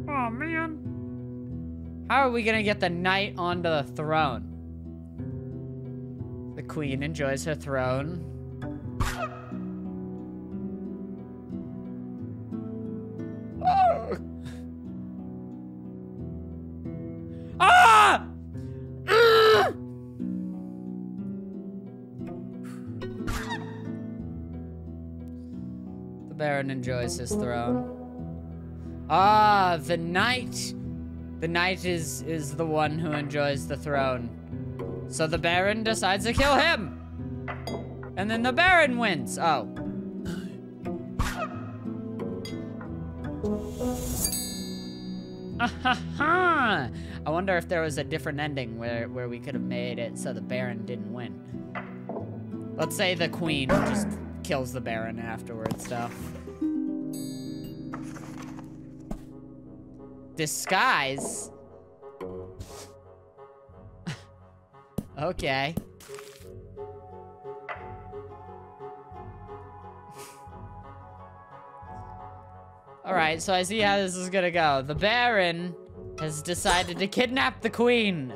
Oh, man. How are we gonna get the Knight onto the throne? The Queen enjoys her throne. Oh. Ah! The Baron enjoys his throne. Ah, the Knight. The Knight is the one who enjoys the throne. So the Baron decides to kill him. And then the Baron wins. Oh. I wonder if there was a different ending where we could have made it so the Baron didn't win. Let's say the Queen just kills the Baron afterwards, though. Disguise? Okay. Alright, so I see how this is gonna go. The Baron has decided to kidnap the Queen.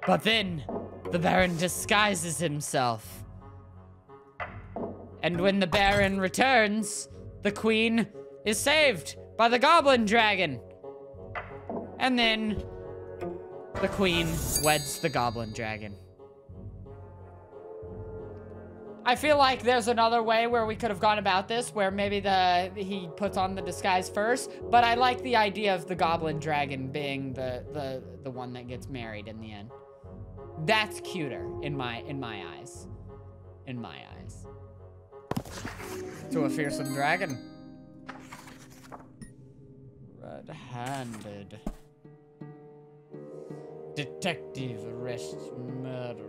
But then, the Baron disguises himself. And when the Baron returns, the Queen is saved by the Goblin Dragon. And then, the Queen weds the Goblin Dragon. I feel like there's another way where we could have gone about this, where maybe he puts on the disguise first, but I like the idea of the goblin dragon being the one that gets married in the end. That's cuter in my eyes. In my eyes. To a fearsome dragon. Red-handed. Detective arrests murderer.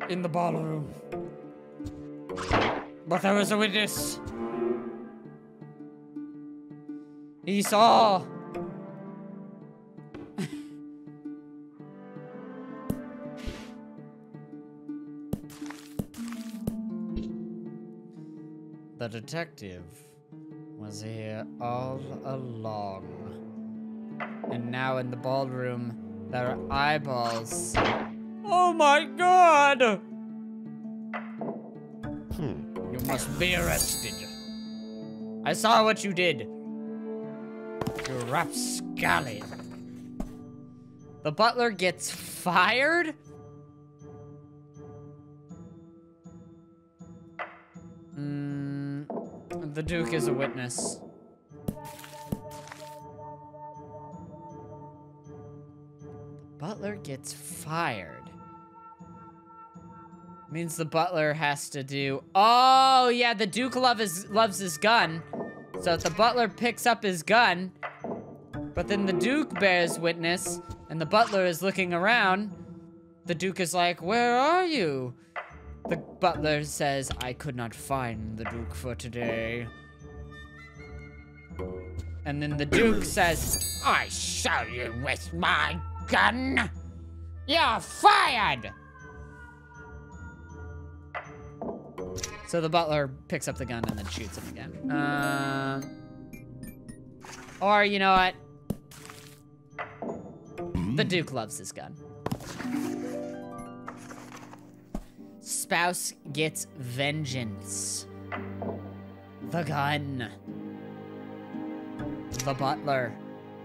In the ballroom. But there was a witness. He saw. The detective was here all along. And now in the ballroom, there are eyeballs. Oh my god! You must be arrested. I saw what you did. You rapscallion. The butler gets fired? The Duke is a witness. Butler gets fired. Means the butler has to do... Oh, yeah, the Duke loves his gun. So if the butler picks up his gun, but then the Duke bears witness, and the butler is looking around, the Duke is like, where are you? The butler says, I could not find the Duke for today. And then the Duke says, I saw you with my gun. You're fired! So the butler picks up the gun and then shoots him again. Or, you know what? The Duke loves his gun. Spouse gets vengeance. The gun. The butler,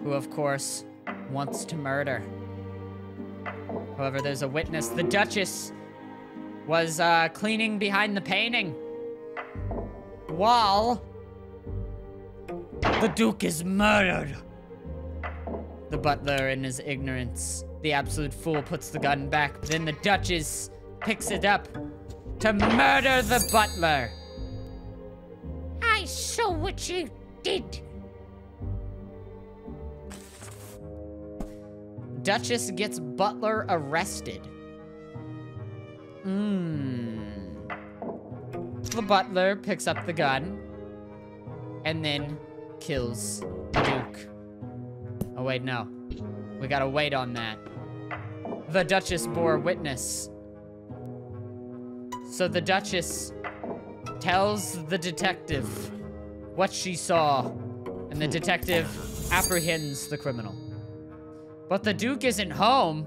who of course wants to murder. However, there's a witness. The Duchess was cleaning behind the painting while the Duke is murdered. The butler, in his ignorance, the absolute fool, puts the gun back. Then the Duchess picks it up to murder the butler. I saw what you did. Duchess gets butler arrested. The butler picks up the gun and then kills the Duke. Oh wait, no. We gotta wait on that. The Duchess bore witness. So the Duchess tells the detective what she saw, and the detective apprehends the criminal. But the Duke isn't home.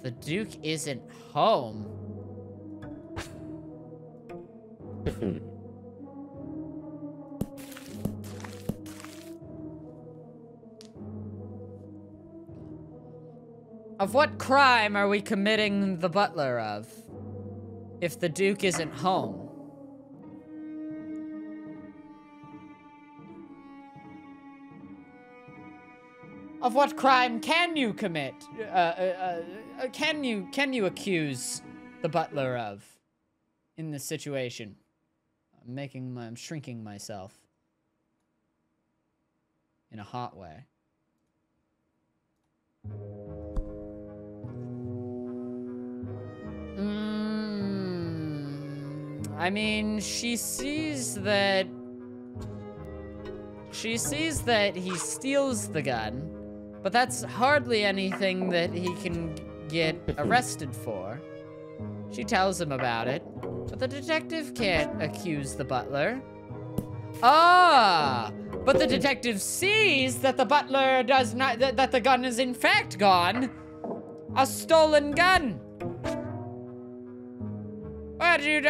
The Duke isn't home. Of what crime are we committing the butler of, if the Duke isn't home? Of what crime can you commit? Can you accuse the butler of in this situation? I'm shrinking myself in a hot way. I mean, she sees that he steals the gun, but that's hardly anything that he can get arrested for. She tells him about it, but the detective can't accuse the butler. Ah, but the detective sees that the butler does not, that the gun is in fact gone. A stolen gun. But you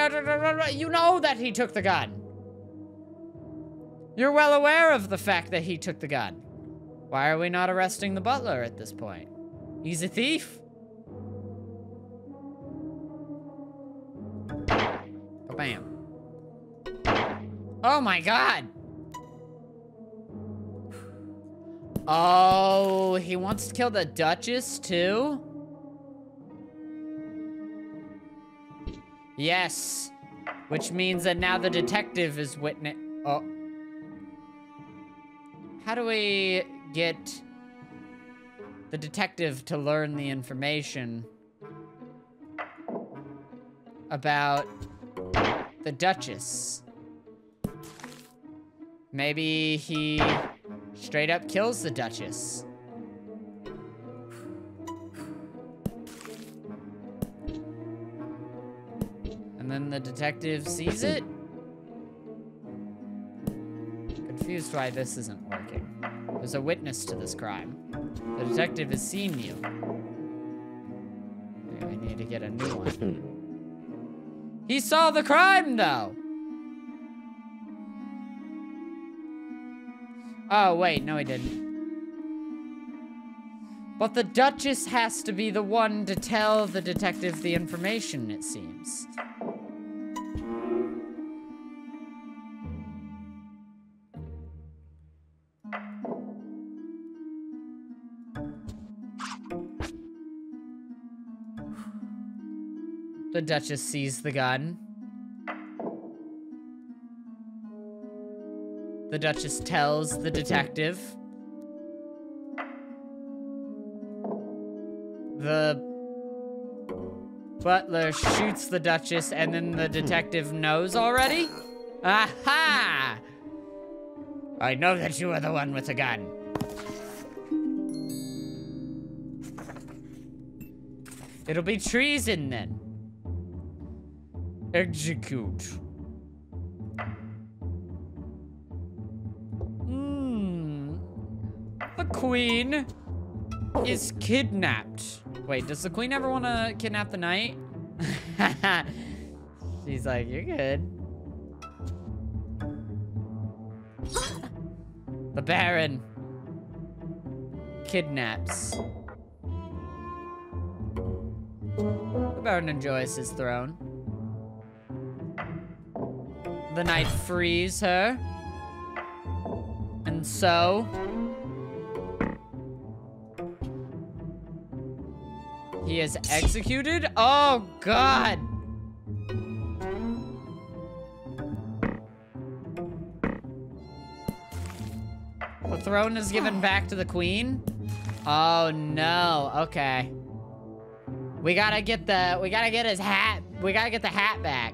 know that he took the gun. You're well aware of the fact that he took the gun. Why are we not arresting the butler at this point? He's a thief. Bam. Oh my god. Oh, he wants to kill the Duchess too? Yes. Which means that now the detective is witness. Oh. How do we get the detective to learn the information about the Duchess? Maybe he straight up kills the Duchess. And then the detective sees it? Confused why this isn't working. There's a witness to this crime. The detective has seen you. Maybe we need to get a new one. He saw the crime, though! Oh, wait, no he didn't. But the Duchess has to be the one to tell the detective the information, it seems. The Duchess sees the gun. The Duchess tells the detective. The butler shoots the Duchess, and then the detective knows already? Aha! I know that you are the one with the gun. It'll be treason then. Execute. The queen is kidnapped. Wait, does the queen ever want to kidnap the knight? She's like, you're good. The Baron kidnaps. The Baron enjoys his throne. The knight frees her. And so he is executed? Oh, God. The throne is given back to the queen? Oh, no. Okay. We gotta get his hat. We gotta get the hat back.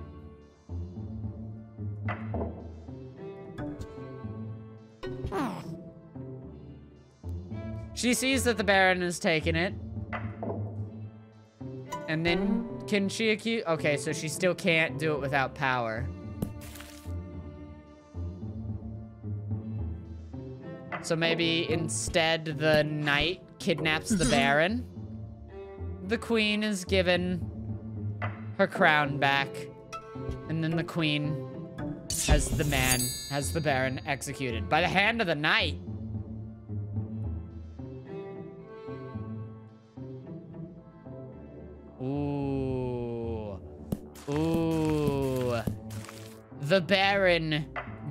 She sees that the Baron has taken it. And then, can she accuse? Okay, so she still can't do it without power. So maybe instead the knight kidnaps the Baron. The queen is given her crown back. And then the queen has the Baron executed by the hand of the knight. Ooh. Ooh. The Baron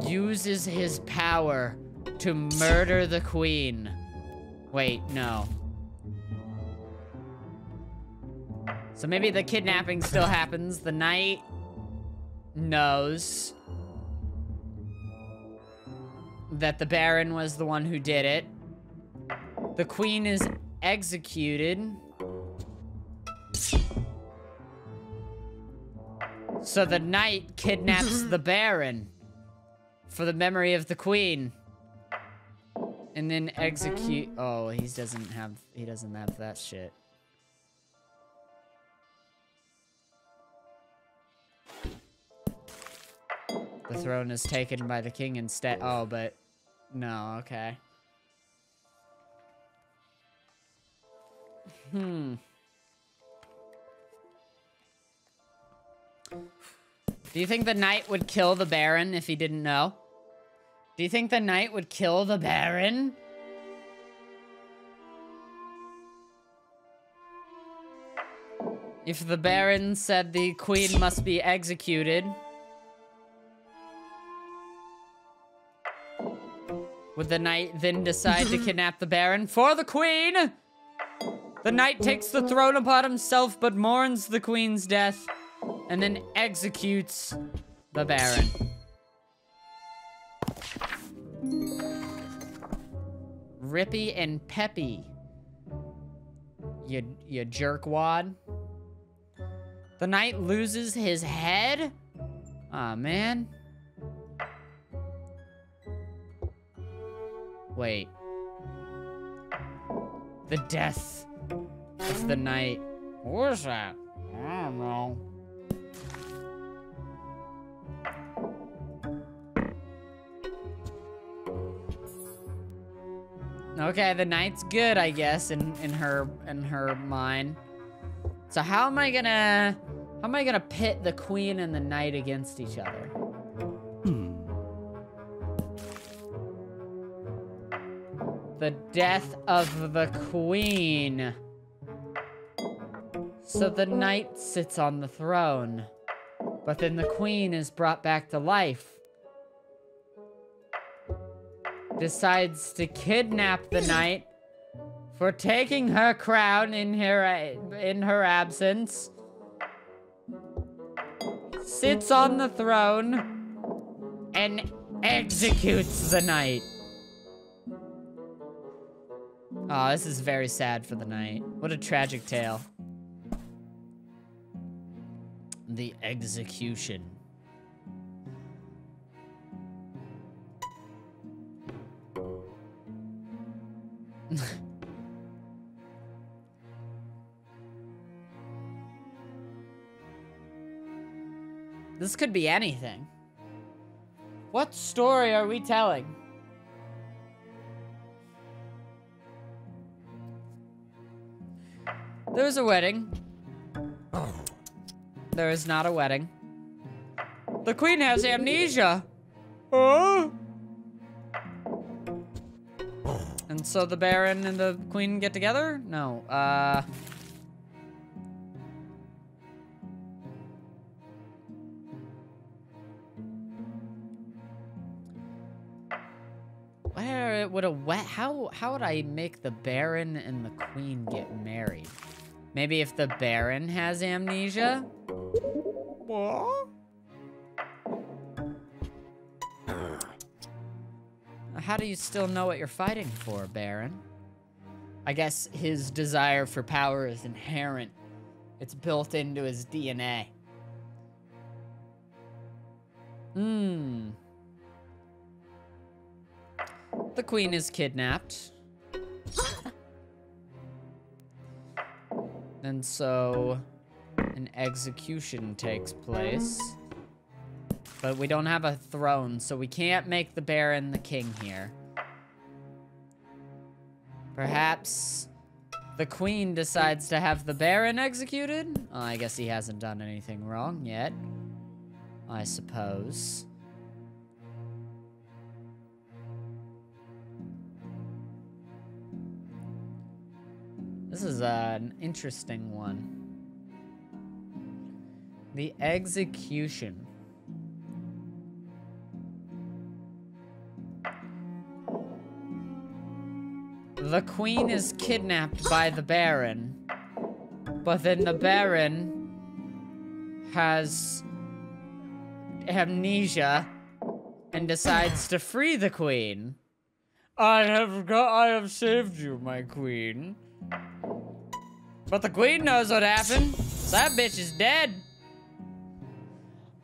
uses his power to murder the queen. Wait, no. So maybe the kidnapping still happens. The knight knows that the Baron was the one who did it. The queen is executed. So the knight kidnaps the Baron for the memory of the queen. And then execute. Oh, he doesn't have that shit. The throne is taken by the king instead. Oh, but no, okay. Do you think the knight would kill the Baron if he didn't know? Do you think the knight would kill the Baron? If the Baron said the queen must be executed, would the knight then decide to kidnap the Baron for the queen? The knight takes the throne upon himself but mourns the queen's death and then executes the Baron. Rippy and Peppy. You jerkwad. The knight loses his head? Aw, man. Wait. The death of the knight. What was that? I don't know. Okay, the knight's good, I guess, in her mind. So how am I gonna pit the queen and the knight against each other? The death of the queen. So the knight sits on the throne, but then the queen is brought back to life. Decides to kidnap the knight for taking her crown in her absence. Sits on the throne and executes the knight. Oh, this is very sad for the knight. What a tragic tale. The execution. This could be anything. What story are we telling? There's a wedding. There is not a wedding. The queen has amnesia. Oh. And so the Baron and the queen get together? No, where would how would I make the Baron and the queen get married? Maybe if the Baron has amnesia? What? How do you still know what you're fighting for, Baron? I guess his desire for power is inherent. It's built into his DNA. The queen is kidnapped. And so an execution takes place. But we don't have a throne, so we can't make the Baron the king here. Perhaps the queen decides to have the Baron executed? Oh, I guess he hasn't done anything wrong yet, I suppose. This is an interesting one. The execution. The queen is kidnapped by the Baron, but then the Baron has amnesia and decides to free the queen. I have saved you, my queen. But the queen knows what happened. So that bitch is dead.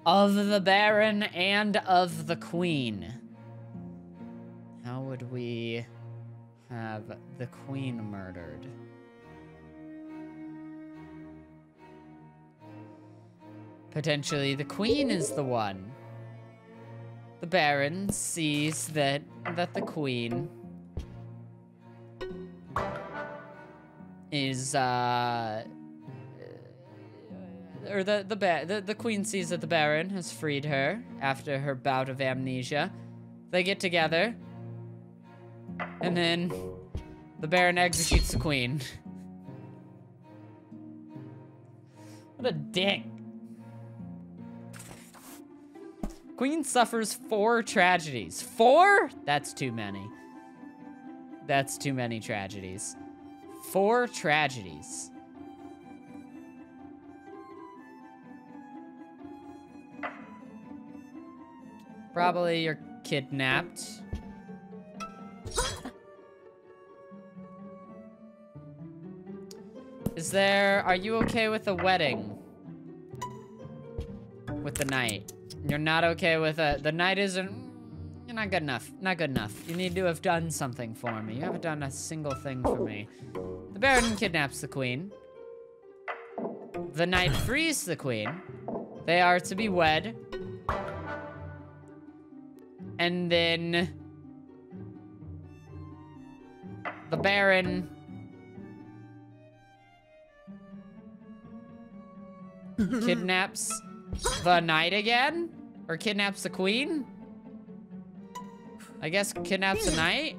Of the Baron and of the queen. How would we have the queen murdered? Potentially the queen is the one the Baron sees that the Queen is or the Queen sees that the Baron has freed her after her bout of amnesia. They get together, and then the Baron executes the Queen. What a dick. Queen suffers 4 tragedies. 4? That's too many. That's too many tragedies. 4 tragedies. Probably you're kidnapped. Are you okay with a wedding? With the knight? You're not okay with the knight isn't, you're not good enough. Not good enough. You need to have done something for me. You haven't done a single thing for me. The Baron kidnaps the Queen. The knight frees the Queen. They are to be wed. And then the Baron kidnaps the knight again? Or kidnaps the Queen? I guess kidnaps the knight?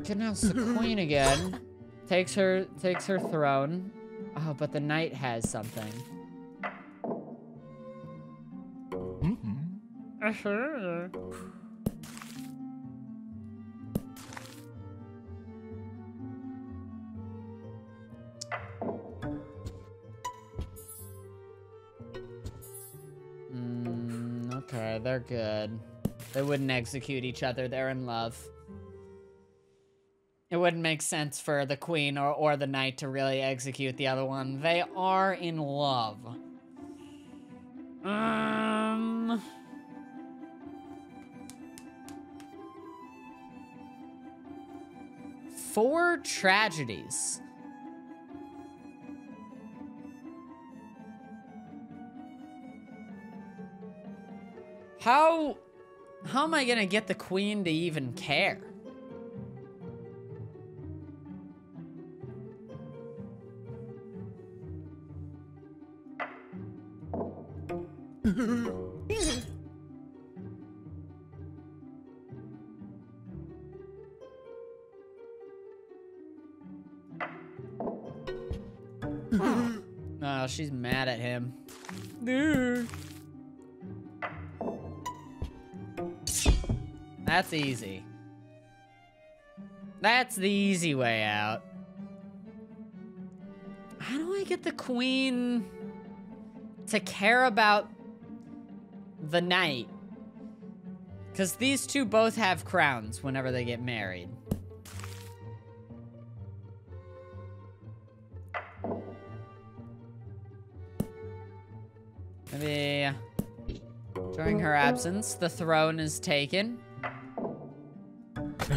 Kidnaps the Queen again. Takes her throne. Oh, but the knight has something. Okay, they're good. They wouldn't execute each other. They're in love. It wouldn't make sense for the Queen or the knight to really execute the other one. They are in love. 4 tragedies. How am I gonna get the Queen to even care? Oh, she's mad at him. That's easy. That's the easy way out. How do I get the Queen to care about the knight? Because these two both have crowns whenever they get married. Maybe during her absence, the throne is taken.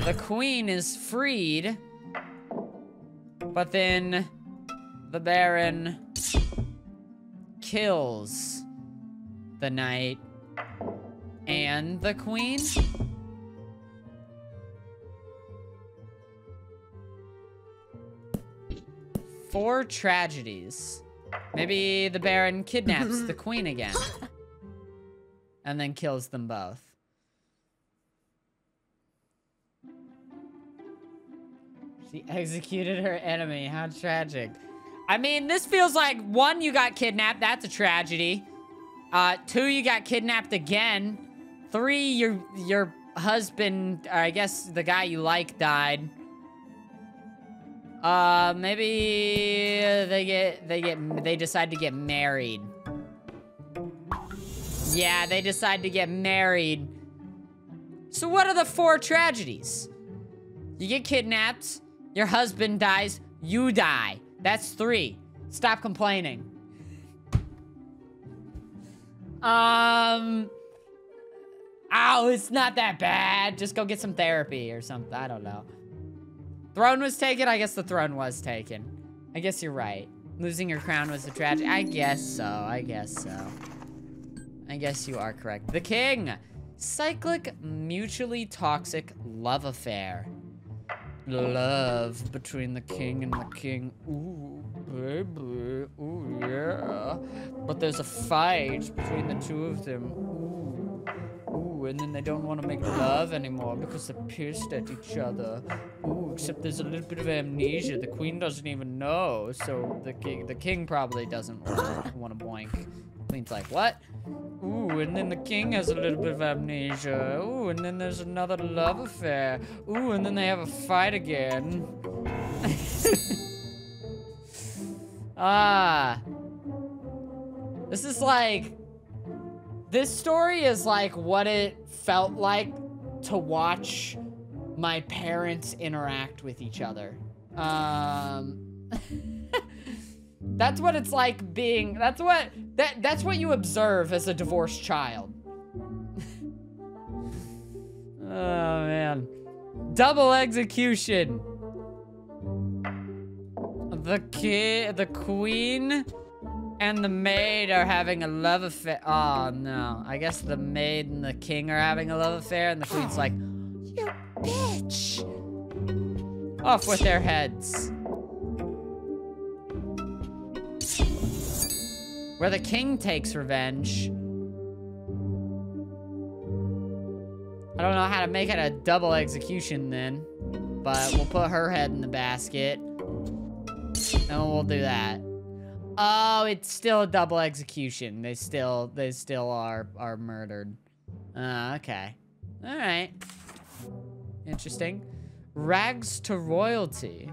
The Queen is freed. But then the Baron kills the knight and the Queen. Four tragedies. Maybe the Baron kidnaps the Queen again. And then kills them both. She executed her enemy. How tragic. I mean, this feels like, 1, you got kidnapped. That's a tragedy. 2, you got kidnapped again. 3, your husband, or I guess the guy you like, died. Maybe they decide to get married. Yeah, they decide to get married. So what are the 4 tragedies? You get kidnapped, your husband dies, you die. That's 3. Stop complaining. Ow, it's not that bad. Just go get some therapy or something. I don't know. Throne was taken? I guess the throne was taken. I guess you're right. Losing your crown was a tragedy. I guess so. I guess so. I guess you are correct. The king. Cyclic, mutually toxic love affair. Love between the king and the king. Ooh, baby. Ooh, yeah. But there's a fight between the two of them. Ooh. Ooh, and then they don't want to make love anymore because they're pissed at each other. Ooh, except there's a little bit of amnesia. The queen doesn't even know. So the king probably doesn't want to boink. Queen's like, what? Ooh, and then the king has a little bit of amnesia. Ooh, and then there's another love affair. Ooh, and then they have a fight again. This is like... This story is like what it felt like to watch my parents interact with each other. That's what it's like being, that's what you observe as a divorced child. Oh man. Double execution. The queen and the maid are having a love affair. Oh no. I guess the maid and the king are having a love affair and the queen's like, you bitch. Off with their heads. Where the king takes revenge. I don't know how to make it a double execution then, but we'll put her head in the basket. And we'll do that. Oh, it's still a double execution. They still are murdered. Okay. All right. Interesting. Rags to royalty.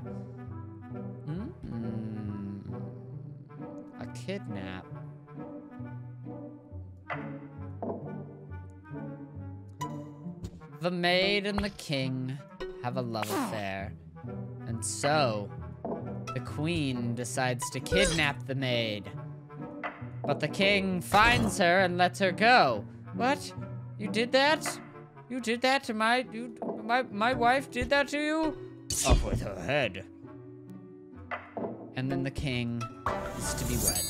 A kidnap. The maid and the king have a love affair. And so, the queen decides to kidnap the maid. But the king finds her and lets her go. What? You did that? You did that to my wife did that to you? Off with her head. And then the king is to be wed.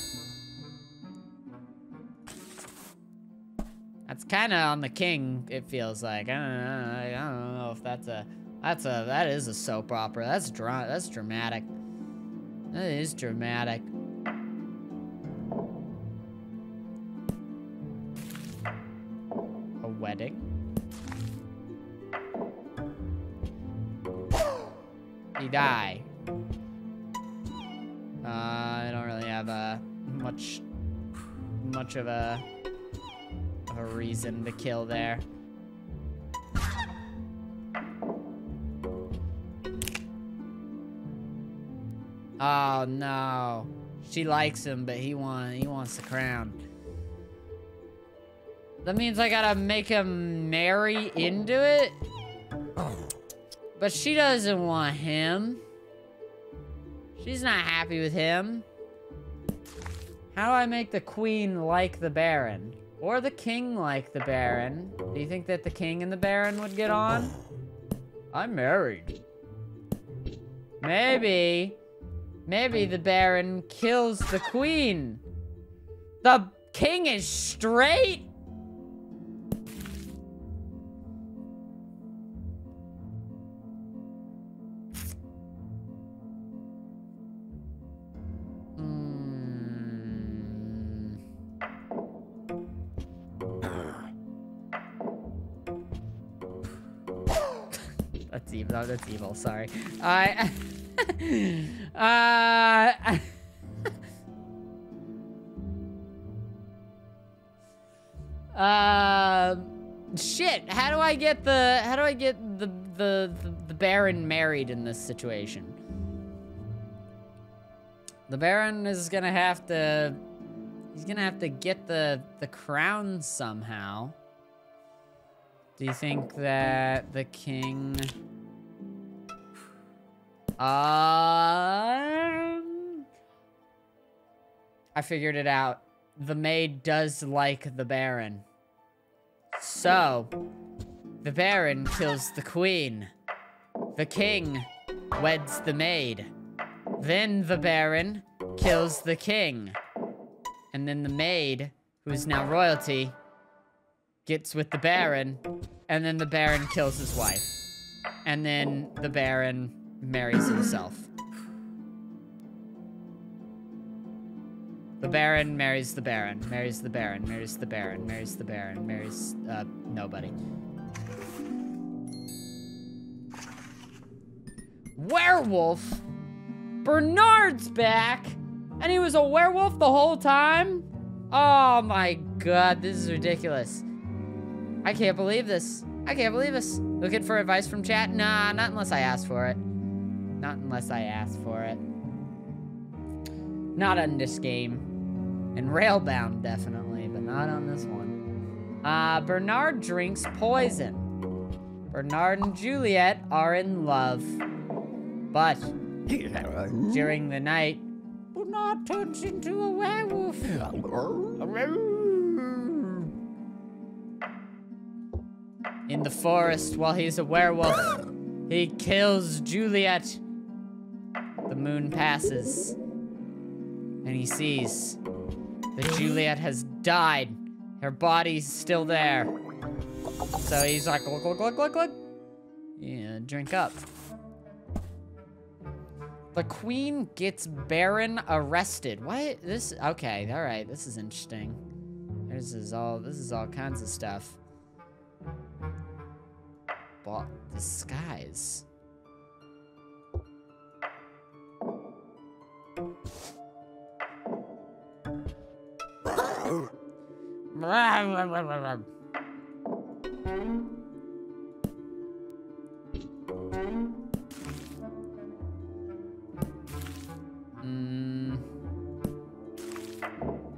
That's kind of on the king, it feels like. I don't know if that is a soap opera. That's dramatic. That is dramatic. A wedding? You die. I don't really have much of a reason to kill there. Oh no. She likes him, but he wants the crown. That means I gotta make him marry into it? But she doesn't want him. She's not happy with him. How do I make the queen like the baron? Or the king like the baron? Do you think that the king and the baron would get on? I'm married. Maybe the baron kills the queen. The king is straight? That's evil. No, that's evil. Sorry. Shit. How do I get the Baron married in this situation? The Baron is gonna have to. He's gonna have to get the crown somehow. Do you think that the king? I figured it out. The maid does like the Baron. So, the Baron kills the Queen. The King weds the maid. Then the Baron kills the King. And then the maid, who's now royalty, gets with the Baron. And then the Baron kills his wife. And then the Baron marries himself. The Baron marries the Baron, marries the Baron, marries the Baron, marries the Baron, marries, nobody. Werewolf? Bernard's back? And he was a werewolf the whole time? Oh my god, this is ridiculous. I can't believe this. I can't believe this. Looking for advice from chat? Nah, not unless I ask for it. Not unless I ask for it. Not on this game. And Railbound, definitely, but not on this one. Bernard drinks poison. Bernard and Juliet are in love. But, during the night, Bernard turns into a werewolf. In the forest, while he's a werewolf, he kills Juliet. The moon passes, and he sees that Juliet has died. Her body's still there. So he's like, look, look, look, look, look. Yeah, drink up. The Queen gets Baron arrested. What? This, okay, all right, this is interesting. This is all kinds of stuff. But disguise.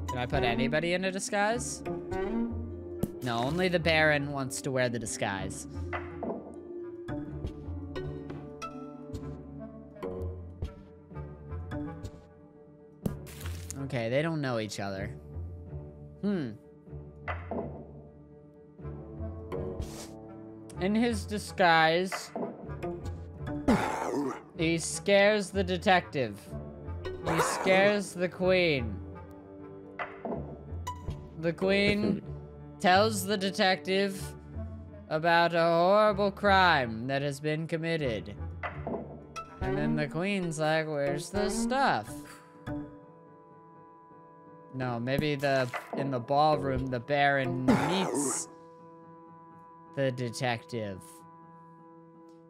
Can I put anybody in a disguise? No, only the Baron wants to wear the disguise. Okay, they don't know each other. In his disguise, he scares the detective. He scares the Queen. The Queen tells the detective about a horrible crime that has been committed. And then the Queen's like, where's the stuff? No, maybe in the ballroom, the Baron meets the detective.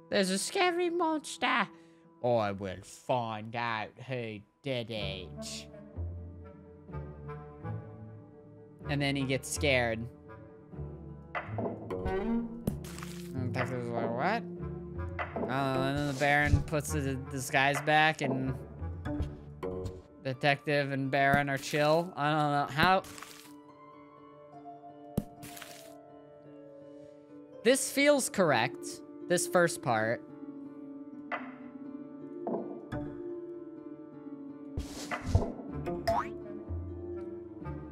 There's a scary monster. I will find out who did it. And then he gets scared. And the detective's like, what? And then the Baron puts the disguise back and detective and Baron are chill. I don't know how. This feels correct. This first part.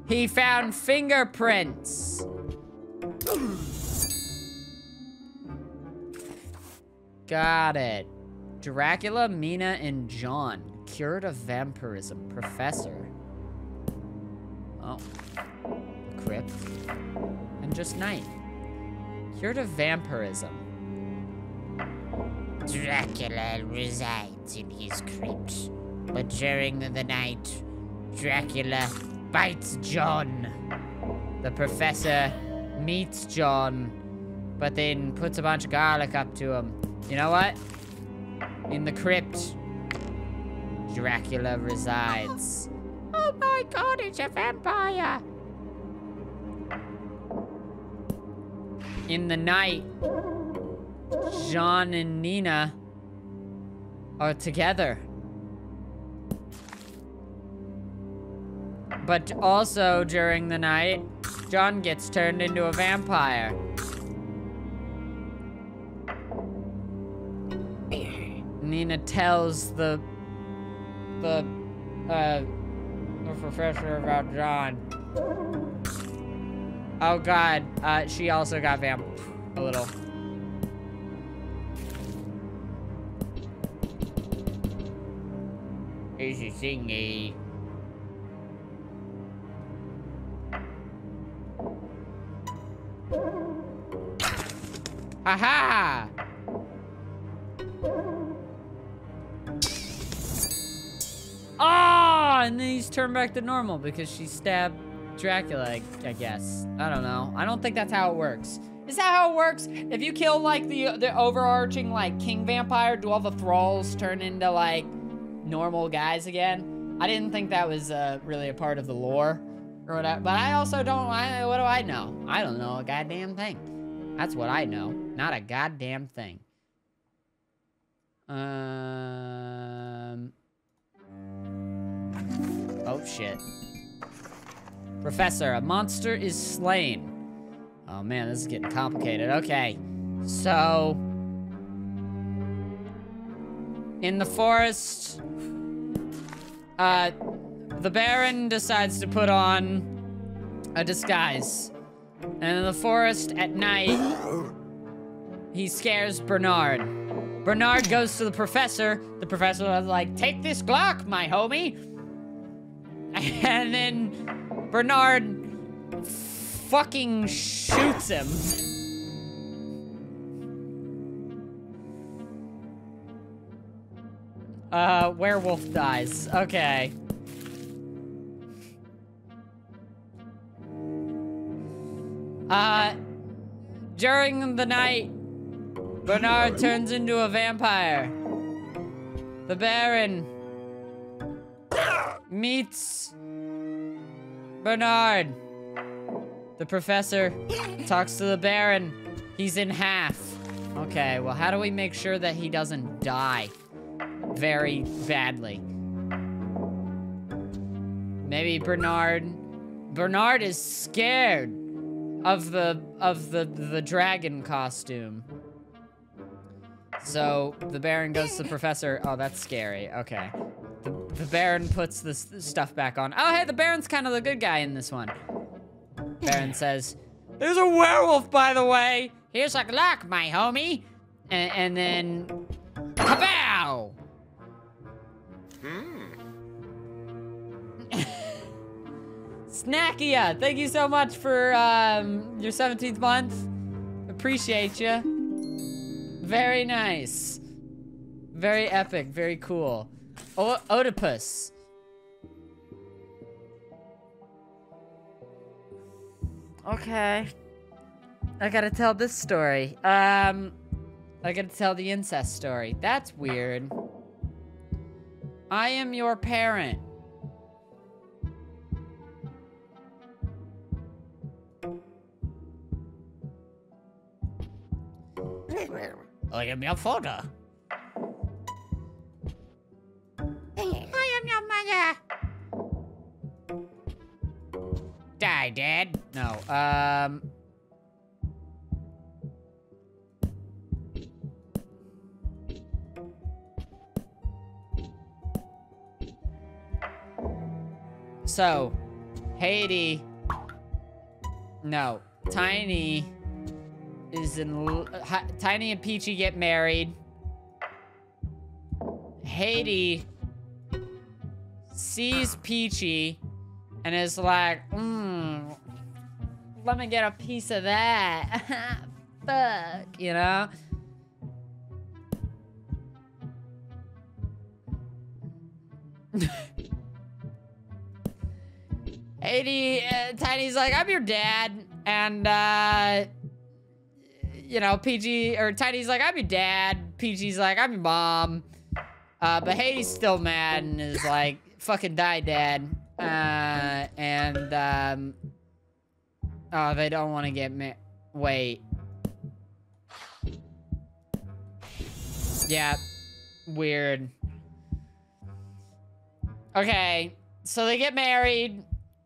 He found fingerprints. Got it. Dracula, Mina, and John. Cured of vampirism. Professor. Oh. Crypt. And just night. Cured of vampirism. Dracula resides in his crypt, but during the night, Dracula bites John. The professor meets John, but then puts a bunch of garlic up to him. You know what? In the crypt, Dracula resides. Oh my god, it's a vampire! In the night, John and Nina are together. But also during the night, John gets turned into a vampire. Nina tells the professor about John. Oh God, she also got vamp a little. Easy thingy. Aha! Oh, and then he's turned back to normal because she stabbed Dracula, I guess. I don't know. I don't think that's how it works. Is that how it works? If you kill, like, the overarching, like, king vampire, do all the thralls turn into, like, normal guys again? I didn't think that was really a part of the lore or whatever. But I also don't, what do I know? I don't know a goddamn thing. That's what I know. Not a goddamn thing. Oh, shit. Professor, a monster is slain. Oh, man, this is getting complicated. Okay. So... in the forest... the Baron decides to put on a disguise. And in the forest at night, he scares Bernard. Bernard goes to the professor. The professor was like, take this Glock, my homie. And then Bernard fucking shoots him. Werewolf dies. Okay. During the night, Bernard turns into a vampire. The Baron meets Bernard. The professor talks to the Baron. He's in half. Okay, well, how do we make sure that he doesn't die very badly? Maybe Bernard is scared of the dragon costume. So the Baron goes to the professor. Oh, that's scary. Okay. The Baron puts this stuff back on. Oh, hey, the Baron's kind of the good guy in this one. Baron says, there's a werewolf, by the way. Here's a Glock, my homie. And then, kapow! Snackia, thank you so much for your 17th month. Appreciate you. Very nice. Very epic, very cool. Oedipus. Okay. I gotta tell this story. I gotta tell the incest story. That's weird. I am your parent. I am your father. I am your mother. Die, Dad. No, So, Haiti... No, Tiny is in... Tiny and Peachy get married. Haiti sees Peachy and is like, let me get a piece of that. Fuck, you know? Tiny's like, I'm your dad, and, you know, Tiny's like, I'm your dad, PG's like, I'm your mom, but Hades still mad and is like, fucking die, Dad, oh, they don't want to get wait. Yeah, weird. Okay, so they get married.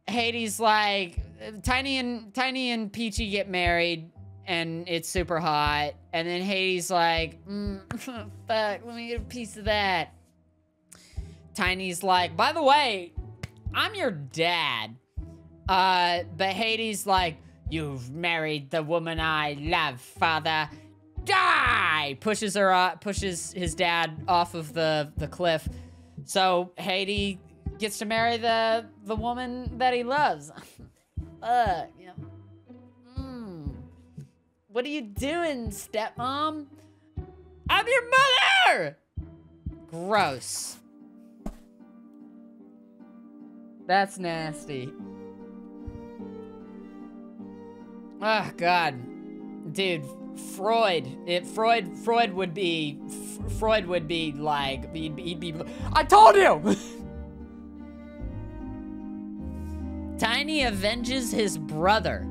Hades like, Tiny and Peachy get married, and it's super hot. And then Hades like, fuck, let me get a piece of that. Tiny's like, by the way, I'm your dad. But Hades like, You've married the woman I love, father. Die! Pushes his dad off of the cliff. So Haiti gets to marry the woman that he loves. Yeah. What are you doing, stepmom? I'm your mother! Gross. That's nasty. Oh, God. Dude, Freud would be like, he'd be, I told you! Tiny avenges his brother.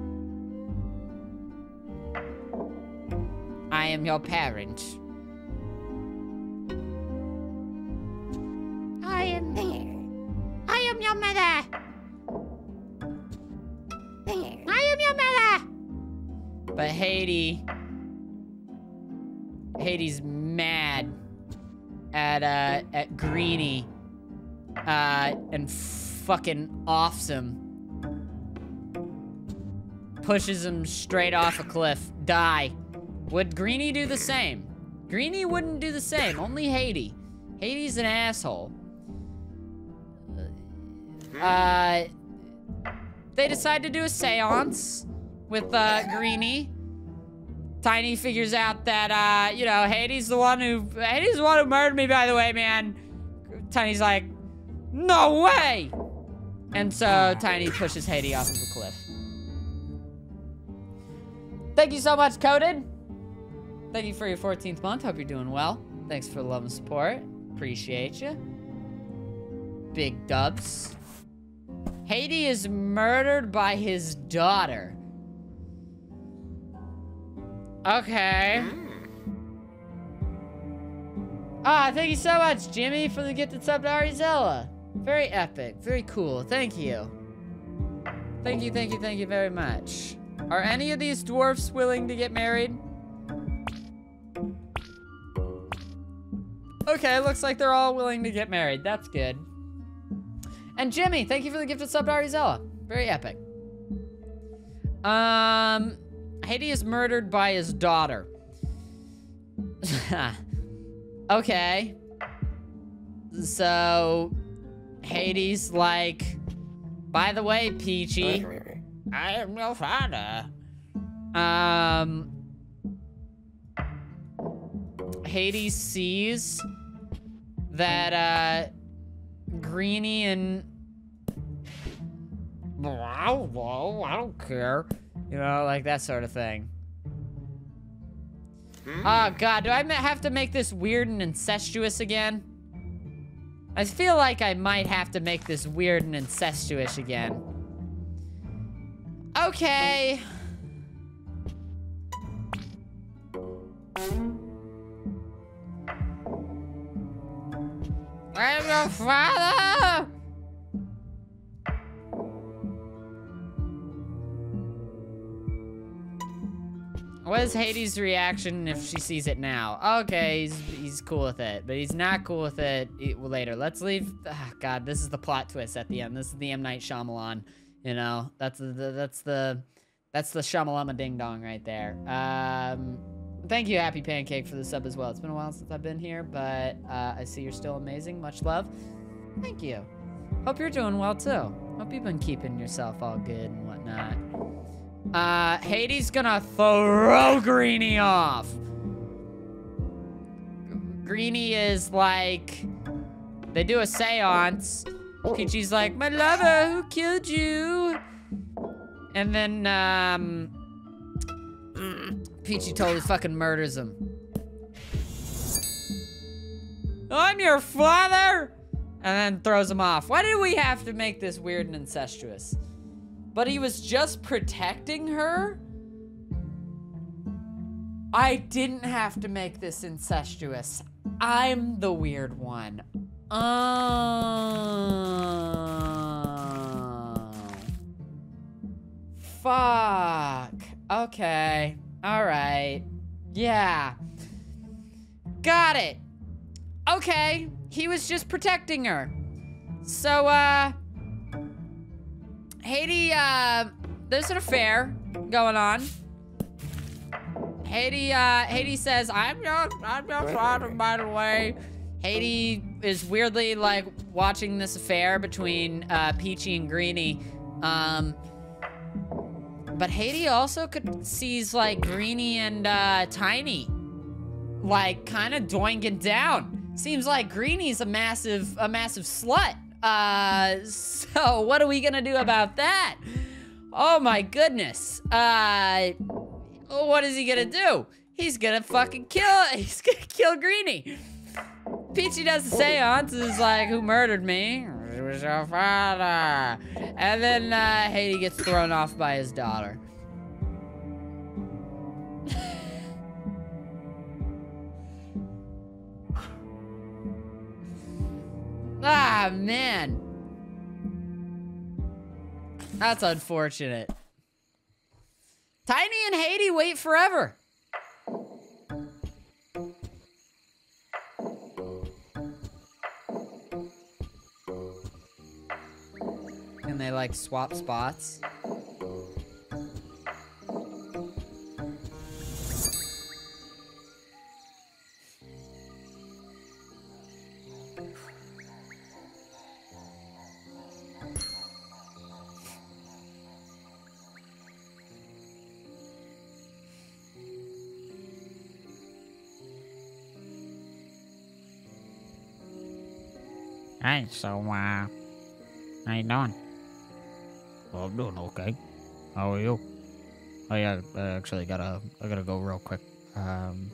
I am your parent. I am your mother. I am your mother. But Hades mad at Greenie, and fucking offs him. Pushes him straight off a cliff. Die. Would Greenie do the same? Greenie wouldn't do the same, only Hades. Hades an asshole. They decide to do a seance with Greenie. Tiny figures out that you know, Hades the one who murdered me, by the way, man. Tiny's like, no way! And so Tiny pushes Hades off of the cliff. Thank you so much, Coded. Thank you for your 14th month. Hope you're doing well. Thanks for the love and support. Appreciate you. Big dubs. Hades is murdered by his daughter. Okay. Ah, thank you so much, Jimmy, for the gifted sub to Arizella. Very epic. Very cool. Thank you. Thank you very much. Are any of these dwarfs willing to get married? Okay, looks like they're all willing to get married. That's good. And Jimmy, thank you for the gifted sub to Arizella. Very epic. Hades is murdered by his daughter. Okay. So, Hades, like, by the way, Peachy, I am your father. Hades sees that, Greenie and... I don't care. You know, like that sort of thing. Oh, God, do I have to make this weird and incestuous again? I feel like I might have to make this weird and incestuous again. Okay. I'm your father! What is Hades' reaction if she sees it now? Okay, he's cool with it, but he's not cool with it later. Let's leave. Oh, God, this is the plot twist at the end. This is the M. Night Shyamalan. You know, that's the Shyamalama ding dong right there. Thank you, Happy Pancake, for the sub as well. It's been a while since I've been here, but I see you're still amazing. Much love. Thank you. Hope you're doing well too. Hope you've been keeping yourself all good and whatnot. Hades gonna throw Greenie off. Greenie is like, they do a seance. Peachy's like, my lover, who killed you? And then, Peachy totally fucking murders him. I'm your father! And then throws him off. Why did we have to make this weird and incestuous? But he was just protecting her? I didn't have to make this incestuous. I'm the weird one. Oh. Fuck. Okay. Alright. Yeah. Got it. Okay. He was just protecting her. So, Hades, there's an affair going on. Haiti says, I'm just trying, by the way. Haiti is weirdly, like, watching this affair between, Peachy and Greenie. But Haiti also sees, like, Greenie and, Tiny, like, kind of doinking down. Seems like Greenie's a massive slut. So what are we gonna do about that? Oh my goodness. What is he gonna do? He's gonna fucking kill Greenie. Peachy does the seance, is like, who murdered me? It was your father. And then Haiti gets thrown off by his daughter. Ah, man. That's unfortunate. Tiny and Haiti wait forever. Can they, like, swap spots? Hey, so, how you doing? Well, I'm doing okay. How are you? I actually I gotta go real quick. I'm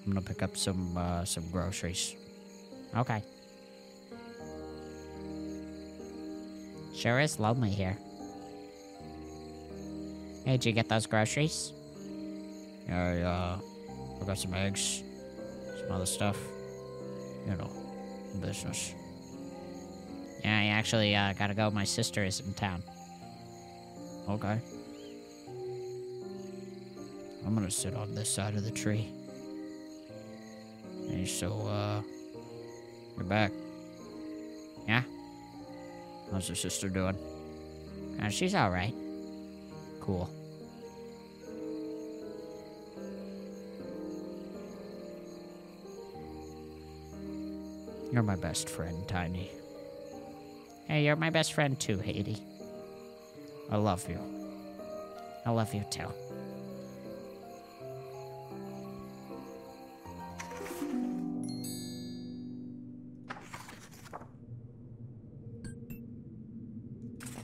gonna pick up some groceries. Okay. Sure is lonely here. Hey, did you get those groceries? Yeah, I got some eggs, some other stuff. You know, business. Yeah, I actually gotta go. My sister is in town. Okay. I'm gonna sit on this side of the tree. Hey, so, you're back. Yeah? How's your sister doing? She's alright. Cool. You're my best friend, Tiny. Hey, you're my best friend too, Haiti. I love you. I love you too.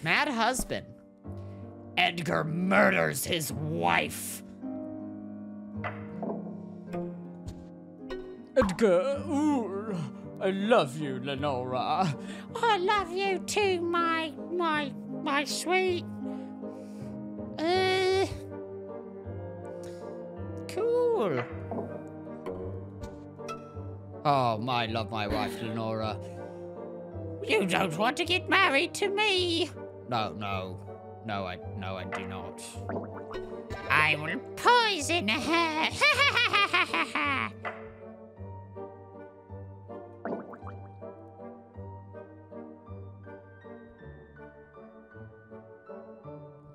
Mad husband. Edgar murders his wife. Edgar, ooh, I love you, Lenora. I love you too, my sweet. Cool. Oh, I love my wife, Lenora. You don't want to get married to me. No, I do not. I will poison her.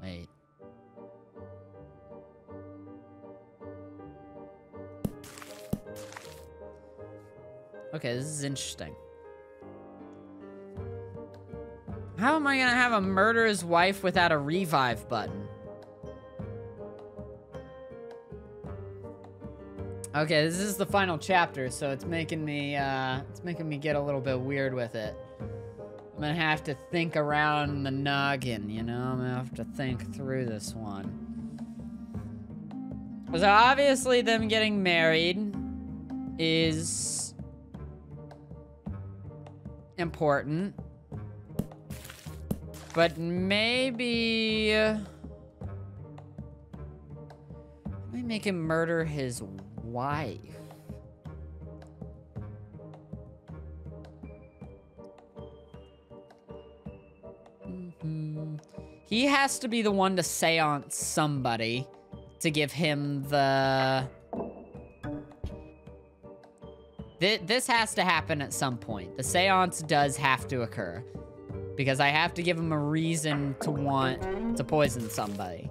Wait. Okay, this is interesting. How am I gonna have a murder his wife without a revive button? Okay, this is the final chapter, so it's making me get a little bit weird with it. I'm gonna have to think around the noggin, you know? I'm gonna have to think through this one. So obviously them getting married is important. But maybe make him murder his wife. He has to be the one to seance somebody to give him the... This has to happen at some point. The seance does have to occur. Because I have to give him a reason to want to poison somebody.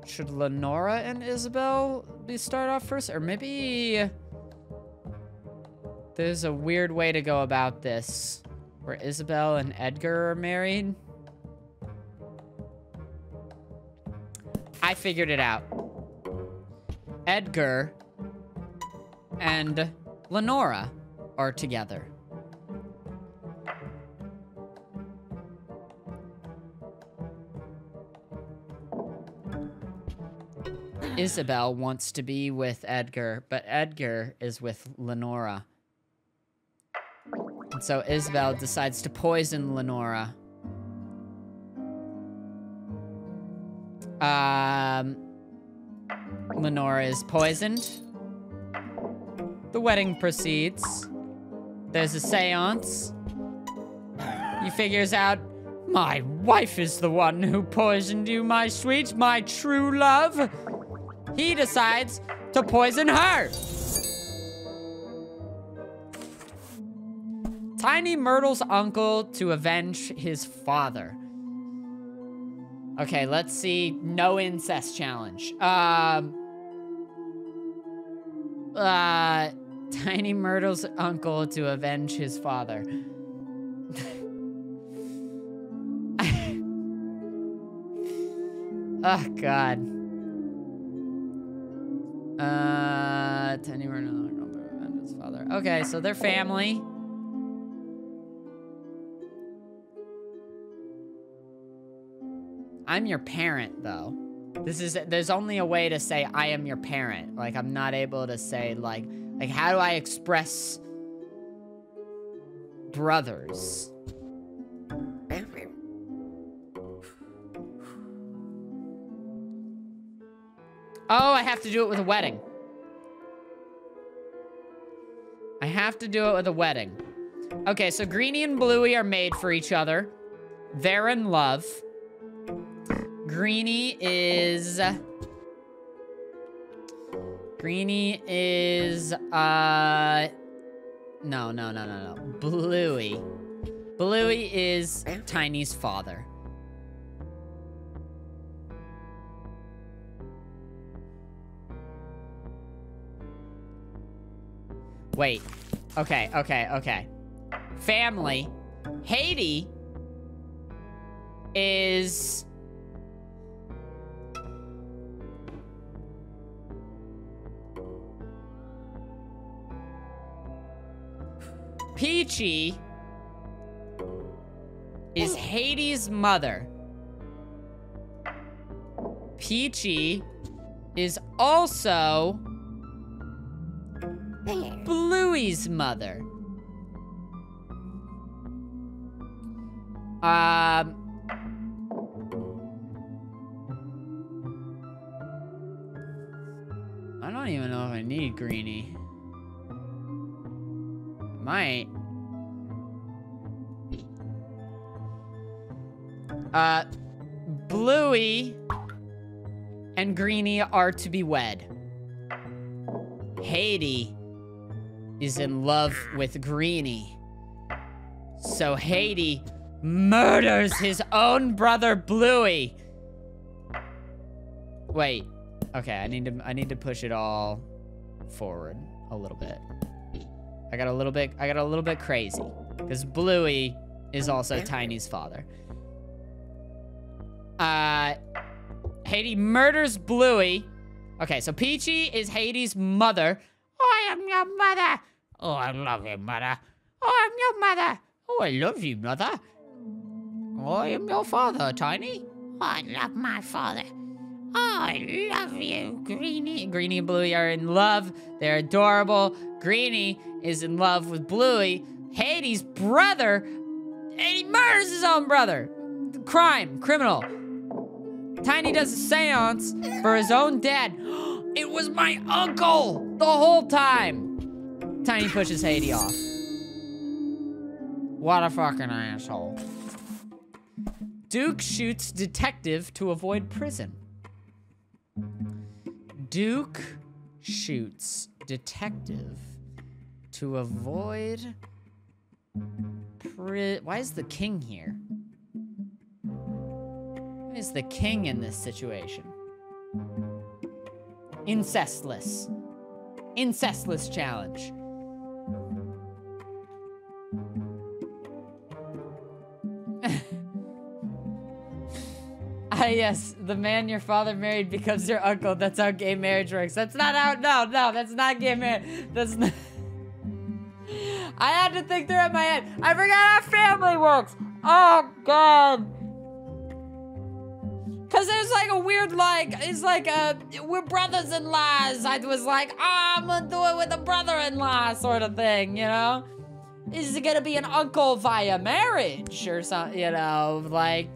Should Lenora and Isabel start off first? Or maybe there's a weird way to go about this where Isabel and Edgar are married. I figured it out. Edgar and Lenora are together. Isabel wants to be with Edgar, but Edgar is with Lenora. And so Isabel decides to poison Lenora. Lenora is poisoned. The wedding proceeds. There's a seance. He figures out, my wife is the one who poisoned you, my sweet, my true love. He decides to poison her. Tiny Myrtle's uncle to avenge his father. Okay, let's see. No incest challenge. Tiny Myrtle's uncle to avenge his father. Oh, God. Tiny Myrtle to avenge his father. Okay, so they're family. I'm your parent, though. There's only a way to say I am your parent. Like, I'm not able to say, like, how do I express brothers? Oh, I have to do it with a wedding. I have to do it with a wedding. Okay, so Greenie and Bluey are made for each other. They're in love. Greenie is, no. Bluey. Bluey is Tiny's father. Wait. Okay. Family. Haiti is... Peachy is Hades' mother. Peachy is also Bluey's mother. I don't even know if I need Greenie. Might. Bluey and Greenie are to be wed. Haiti is in love with Greenie. So Haiti murders his own brother Bluey. Wait. Okay, I need to push it all forward a little bit. I got a little bit crazy because Bluey is also Tiny's father. Haiti murders Bluey. Okay, so Peachy is Hades' mother. I am your mother. Oh, I love you, mother. Oh, I'm your mother. Oh, I love you, mother. I am your father, Tiny. I love my father. I love you, Greenie. Greenie and Bluey are in love. They're adorable. Greenie is in love with Bluey. Hades' brother, and he murders his own brother. Criminal. Tiny does a seance for his own dad. It was my uncle the whole time. Tiny pushes Hades off. What a fucking asshole. Duke shoots detective to avoid prison. Duke shoots detective to avoid Why is the king here? Why is the king in this situation? Incestless. Incestless challenge. Ah, yes, the man your father married becomes your uncle. That's how gay marriage works. That's not how, no, that's not gay marriage. That's not. I had to think through it in my head. I forgot how family works. Oh, God. Cause there's like a weird, like, it's like, we're brothers-in-laws. I was like, oh, I'm gonna do it with a brother-in-law sort of thing, you know? Is it gonna be an uncle via marriage or something, you know, like,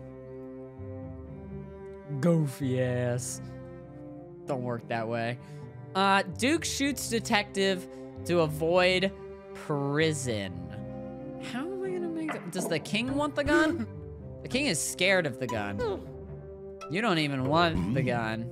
goofy ass. Don't work that way. Duke shoots detective to avoid prison. How am I gonna make it? Does the king want the gun? The king is scared of the gun. You don't even want the gun.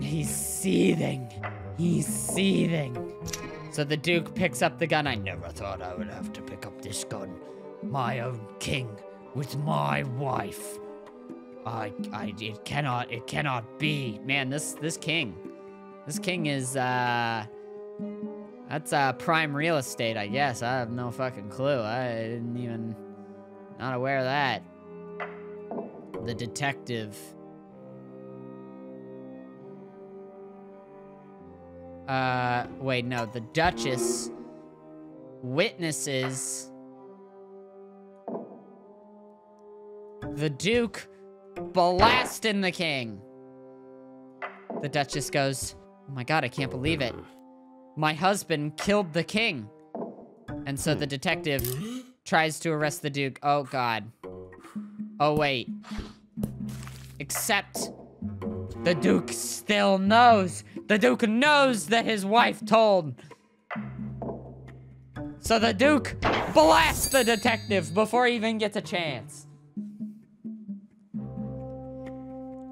He's seething. He's seething. So the Duke picks up the gun. I never thought I would have to pick up this gun. My own king with my wife. It cannot be. Man, this king is, that's, prime real estate, I guess. I have no fucking clue. I didn't even, not aware of that. The detective. Wait, no, the Duchess witnesses the Duke blasting the king. The Duchess goes, oh my God, I can't believe it. My husband killed the king. And so the detective tries to arrest the Duke. Oh God. Oh wait. Except the Duke still knows. The Duke knows that his wife told. So the Duke blasts the detective before he even gets a chance.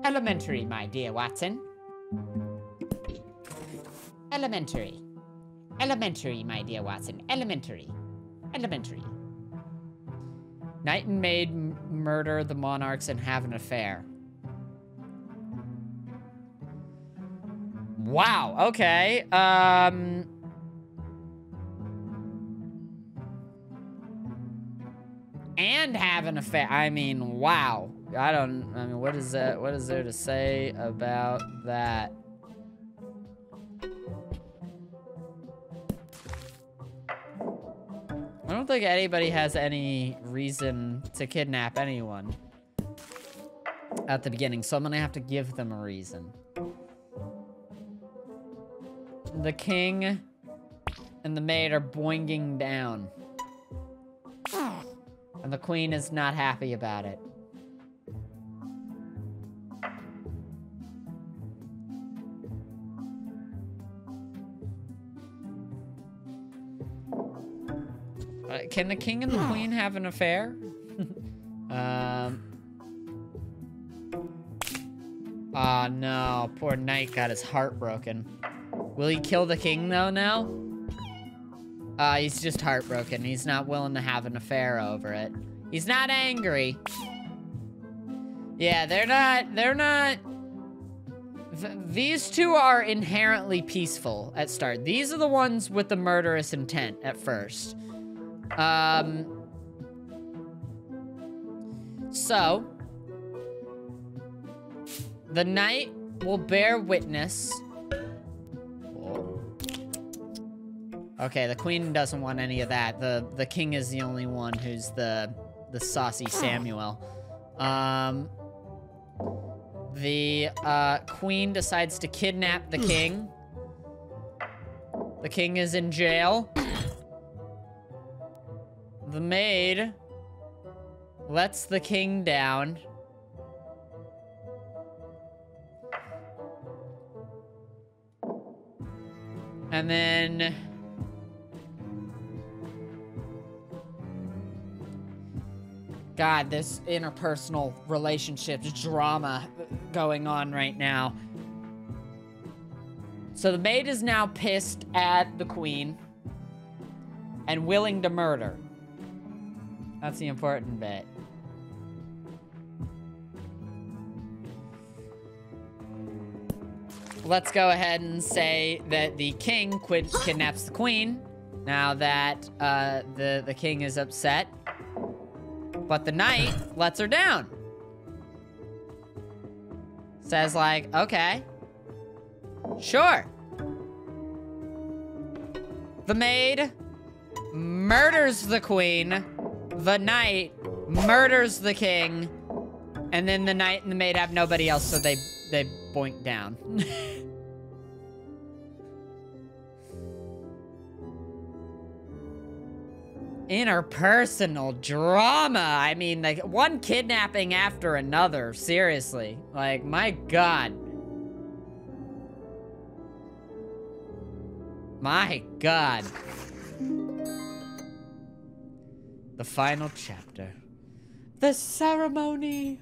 Elementary, my dear Watson. Elementary. Elementary, my dear Watson. Elementary. Elementary. Knight and maid murder the monarchs and have an affair. Wow, okay. And have an affair. I mean, wow. I mean, what is that? What is there to say about that? I don't think anybody has any reason to kidnap anyone at the beginning, so I'm gonna have to give them a reason. The king and the maid are boinging down. And the queen is not happy about it. Can the king and the queen have an affair? Oh no, poor Knight got his heart broken. Will he kill the king though now? He's just heartbroken. He's not willing to have an affair over it. He's not angry. Yeah, they're not. These two are inherently peaceful at start. These are the ones with the murderous intent at first. So, the knight will bear witness. Okay, the queen doesn't want any of that. The king is the only one who's the saucy Samuel. The queen decides to kidnap the king. The king is in jail. the maid lets the king down. And then God, this interpersonal relationships drama going on right now. So the maid is now pissed at the queen and willing to murder. That's the important bit. Let's go ahead and say that the king kidnaps the queen now that the king is upset. But the knight lets her down. Says like, okay, sure. The maid murders the queen. The knight murders the king. And then the knight and the maid have nobody else, so they boink down. Interpersonal drama. I mean, like, one kidnapping after another. Seriously. Like, my God. My God. The final chapter. The ceremony.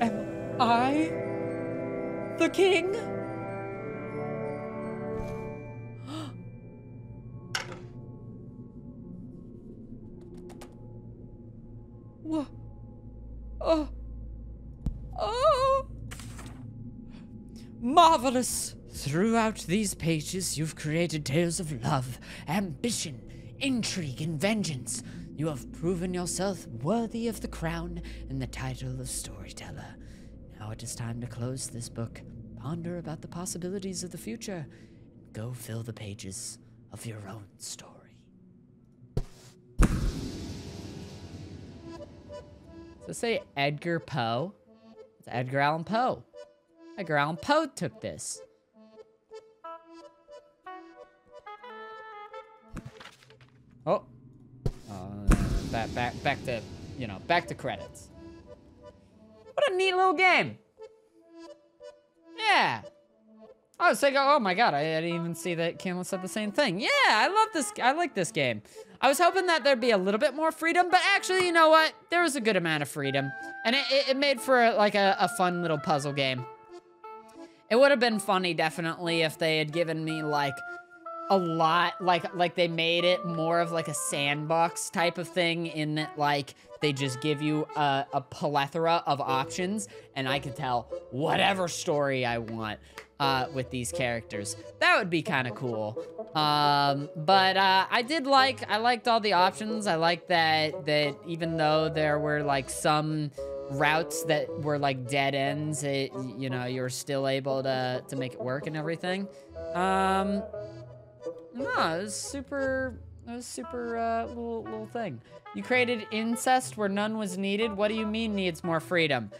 Am I the king? What? Oh. Oh. Marvelous. Throughout these pages, you've created tales of love, ambition, intrigue, and vengeance. You have proven yourself worthy of the crown and the title of Storyteller. Now it is time to close this book, ponder about the possibilities of the future, and go fill the pages of your own story. So say Edgar Poe. It's Edgar Allan Poe. Edgar Allan Poe took this. Oh. Back to, you know, back to credits. What a neat little game. Yeah. I was thinking, oh my God, I didn't even see that Camel said the same thing. Yeah, I love this. I like this game. I was hoping that there'd be a little bit more freedom, but actually, you know what? There was a good amount of freedom. And it made for like a fun little puzzle game. It would have been funny, definitely, if they had given me like a lot, like they made it more of like a sandbox type of thing, in that like they just give you a plethora of options and I could tell whatever story I want with these characters. That would be kind of cool. But I liked all the options. I liked that even though there were like some routes that were like dead ends, you know, you were still able to make it work and everything. No, it was super little thing. You created incest where none was needed. What do you mean needs more freedom?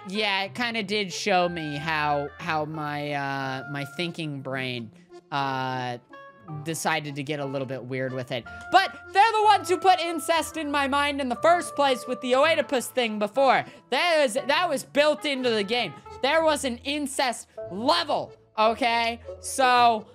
Yeah, it kind of did show me how my my thinking brain decided to get a little bit weird with it. But they're the ones who put incest in my mind in the first place with the Oedipus thing before. That was built into the game. There was an incest level, okay? So